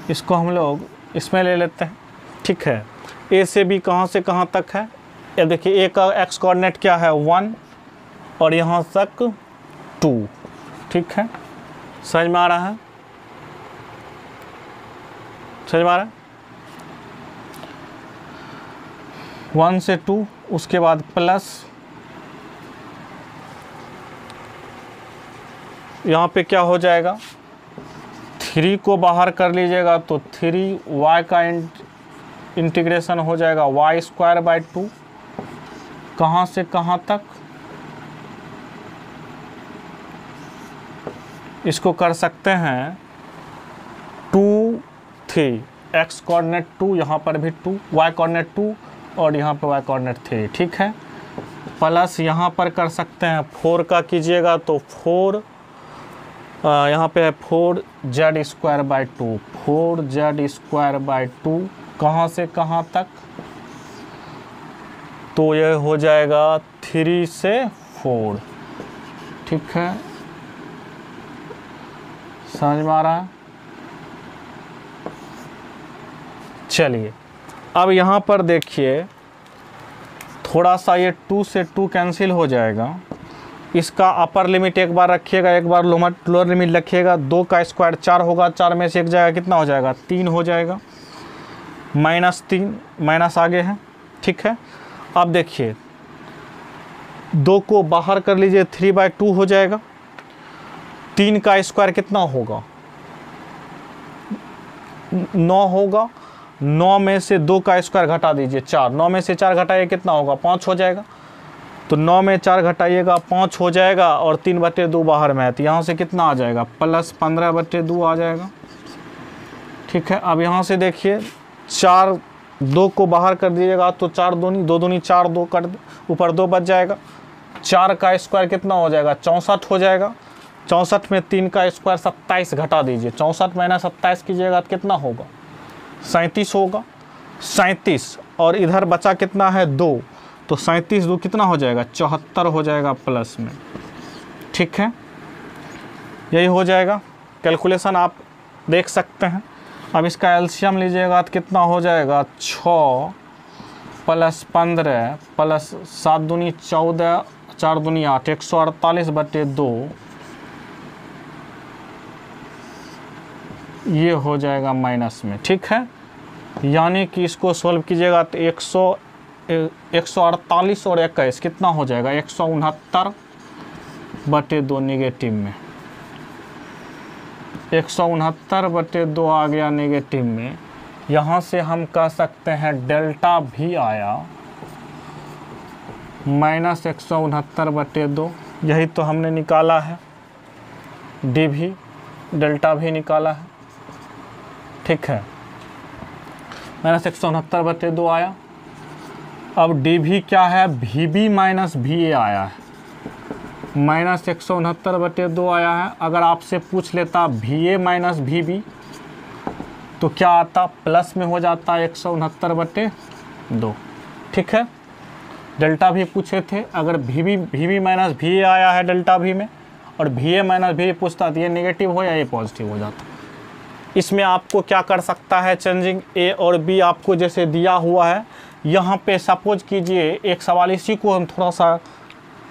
इसको हम लोग इसमें ले लेते हैं, ठीक है। a से b कहाँ से कहाँ तक है, ये देखिए a का x कोऑर्डिनेट क्या है 1 और यहाँ तक 2, ठीक है। समझ में आ रहा है, समझ में आ रहा है। 1 से 2, उसके बाद प्लस यहाँ पे क्या हो जाएगा, 3 को बाहर कर लीजिएगा तो 3y का इंटीग्रेशन हो जाएगा y² / 2। कहाँ से कहाँ तक, इसको कर सकते हैं 2 3, x कोऑर्डिनेट 2, यहाँ पर भी 2, y कोऑर्डिनेट 2 और यहाँ पर y कोऑर्डिनेट 3, ठीक है। प्लस यहाँ पर कर सकते हैं 4 का कीजिएगा तो 4 यहाँ पे है 4z² / 2, 4z² / 2 कहाँ से कहाँ तक, तो ये हो जाएगा 3 से 4, ठीक है। समझ में आ रहा है। चलिए अब यहाँ पर देखिए थोड़ा सा ये 2 से 2 कैंसिल हो जाएगा। इसका अपर लिमिट एक बार रखिएगा, एक बार लोअर लिमिट रखिएगा। 2 का स्क्वायर 4 होगा, 4 में से एक जाएगा, कितना हो जाएगा 3 हो जाएगा, -3 माइनस आगे है, ठीक है। अब देखिए 2 को बाहर कर लीजिए, 3/2 हो जाएगा। 3 का स्क्वायर कितना होगा 9 होगा, 9 में से 2 का स्क्वायर घटा दीजिए 4, 9 में से 4 घटाइए कितना होगा 5 हो जाएगा। तो 9 में 4 घटाइएगा 5 हो जाएगा और 3/2 बाहर में है तो यहाँ से कितना आ जाएगा प्लस 15/2 आ जाएगा, ठीक है। अब यहाँ से देखिए 4, 2 को बाहर कर दीजिएगा तो 4 दूनी 2 दूनी 4, 2 कर ऊपर 2 बच जाएगा। 4 का स्क्वायर कितना हो जाएगा 64 हो जाएगा। 64 में 3 का स्क्वायर 27 घटा दीजिए, 64 - 27 कीजिएगा तो कितना होगा 37 होगा, 37 और इधर बचा कितना है 2, तो 37 2 कितना हो जाएगा 74 हो जाएगा प्लस में, ठीक है। यही हो जाएगा, कैलकुलेशन आप देख सकते हैं। अब इसका एलसीएम लीजिएगा तो कितना हो जाएगा 6 + 15 प्लस 7 दूनी 14, 4 दूनी 8, 148/2 ये हो जाएगा माइनस में, ठीक है। यानी कि इसको सॉल्व कीजिएगा तो 148 और 21 कितना हो जाएगा 169/2 नेगेटिव में, 169/2 आ गया नेगेटिव में। यहाँ से हम कह सकते हैं डेल्टा भी आया -169/2, यही तो हमने निकाला है। डी भी डेल्टा भी निकाला है, ठीक है। -169/2 आया। अब डी भी क्या है VB - VA आया है, -169/2 आया है। अगर आपसे पूछ लेता VA - VB तो क्या आता प्लस में हो जाता 169/2, ठीक है। डेल्टा भी पूछे थे, अगर VB - VA आया है डेल्टा भी में और VA - VA पूछता तो ये नेगेटिव हो या ये पॉजिटिव हो जाता। इसमें आपको क्या कर सकता है चेंजिंग A और B आपको जैसे दिया हुआ है। यहाँ पे सपोज कीजिए एक सवाल इसी को हम थोड़ा सा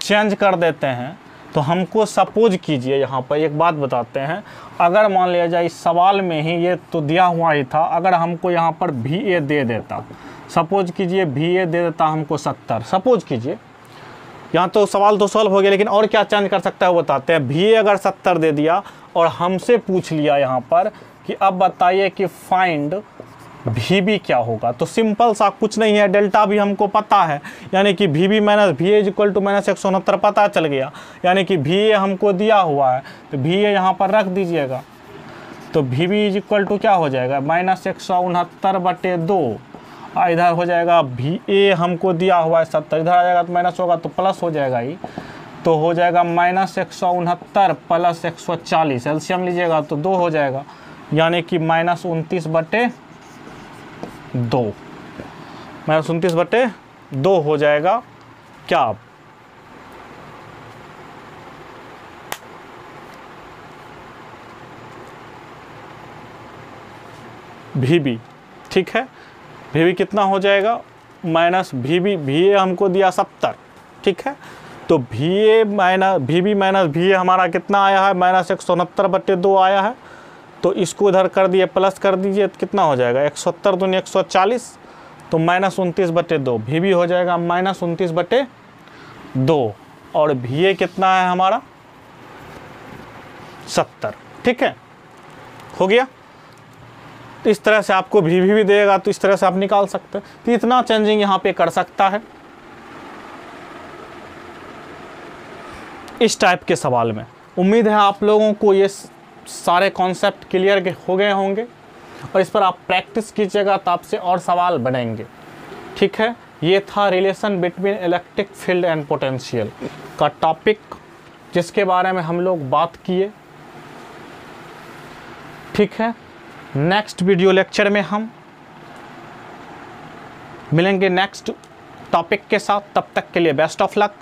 चेंज कर देते हैं। तो हमको सपोज कीजिए, यहाँ पर एक बात बताते हैं, अगर मान लिया जाए इस सवाल में ही ये तो दिया हुआ ही था, अगर हमको यहाँ पर VA दे देता, सपोज कीजिए VA दे देता हमको 70, सपोज कीजिए, यहाँ तो सवाल तो सॉल्व हो गया, लेकिन और क्या चेंज कर सकता है वो बताते हैं। VA अगर 70 दे दिया और हमसे पूछ लिया यहाँ पर कि अब बताइए कि फाइंड VB क्या होगा, तो सिंपल सा कुछ नहीं है, डेल्टा भी हमको पता है, यानी कि VB minus VA is equal to -169 पता चल गया, यानी कि VA हमको दिया हुआ है, तो VA यहाँ पर रख दीजिएगा, तो VB इज इक्वल टू क्या हो जाएगा -169/2, इधर हो जाएगा VA हमको दिया हुआ है 70, इधर आ जाएगा तो माइनस होगा तो प्लस हो जाएगा ही, तो हो जाएगा -169 + 140, एलसीएम लीजिएगा तो 2 हो जाएगा, यानी कि -29/2, -29/2 हो जाएगा क्या, VB, ठीक है। VB कितना हो जाएगा माइनस VA हमको दिया 70, ठीक है, तो VB माइनस VA हमारा कितना आया है -169/2 आया है, तो इसको इधर कर दिए प्लस कर दीजिए तो कितना हो जाएगा 170 दूनी 140, तो -29/2, VB हो जाएगा -29/2 और VA कितना है हमारा 70, ठीक है, हो गया। तो इस तरह से आपको VB भी देगा तो इस तरह से आप निकाल सकते हैं, तो इतना चेंजिंग यहाँ पे कर सकता है इस टाइप के सवाल में। उम्मीद है आप लोगों को ये सारे कॉन्सेप्ट क्लियर हो गए होंगे और इस पर आप प्रैक्टिस कीजिएगा तो आपसे और सवाल बनेंगे, ठीक है। ये था relation between electric field and potential का टॉपिक, जिसके बारे में हम लोग बात किए, ठीक है। नेक्स्ट वीडियो लेक्चर में हम मिलेंगे नेक्स्ट टॉपिक के साथ, तब तक के लिए बेस्ट ऑफ लक।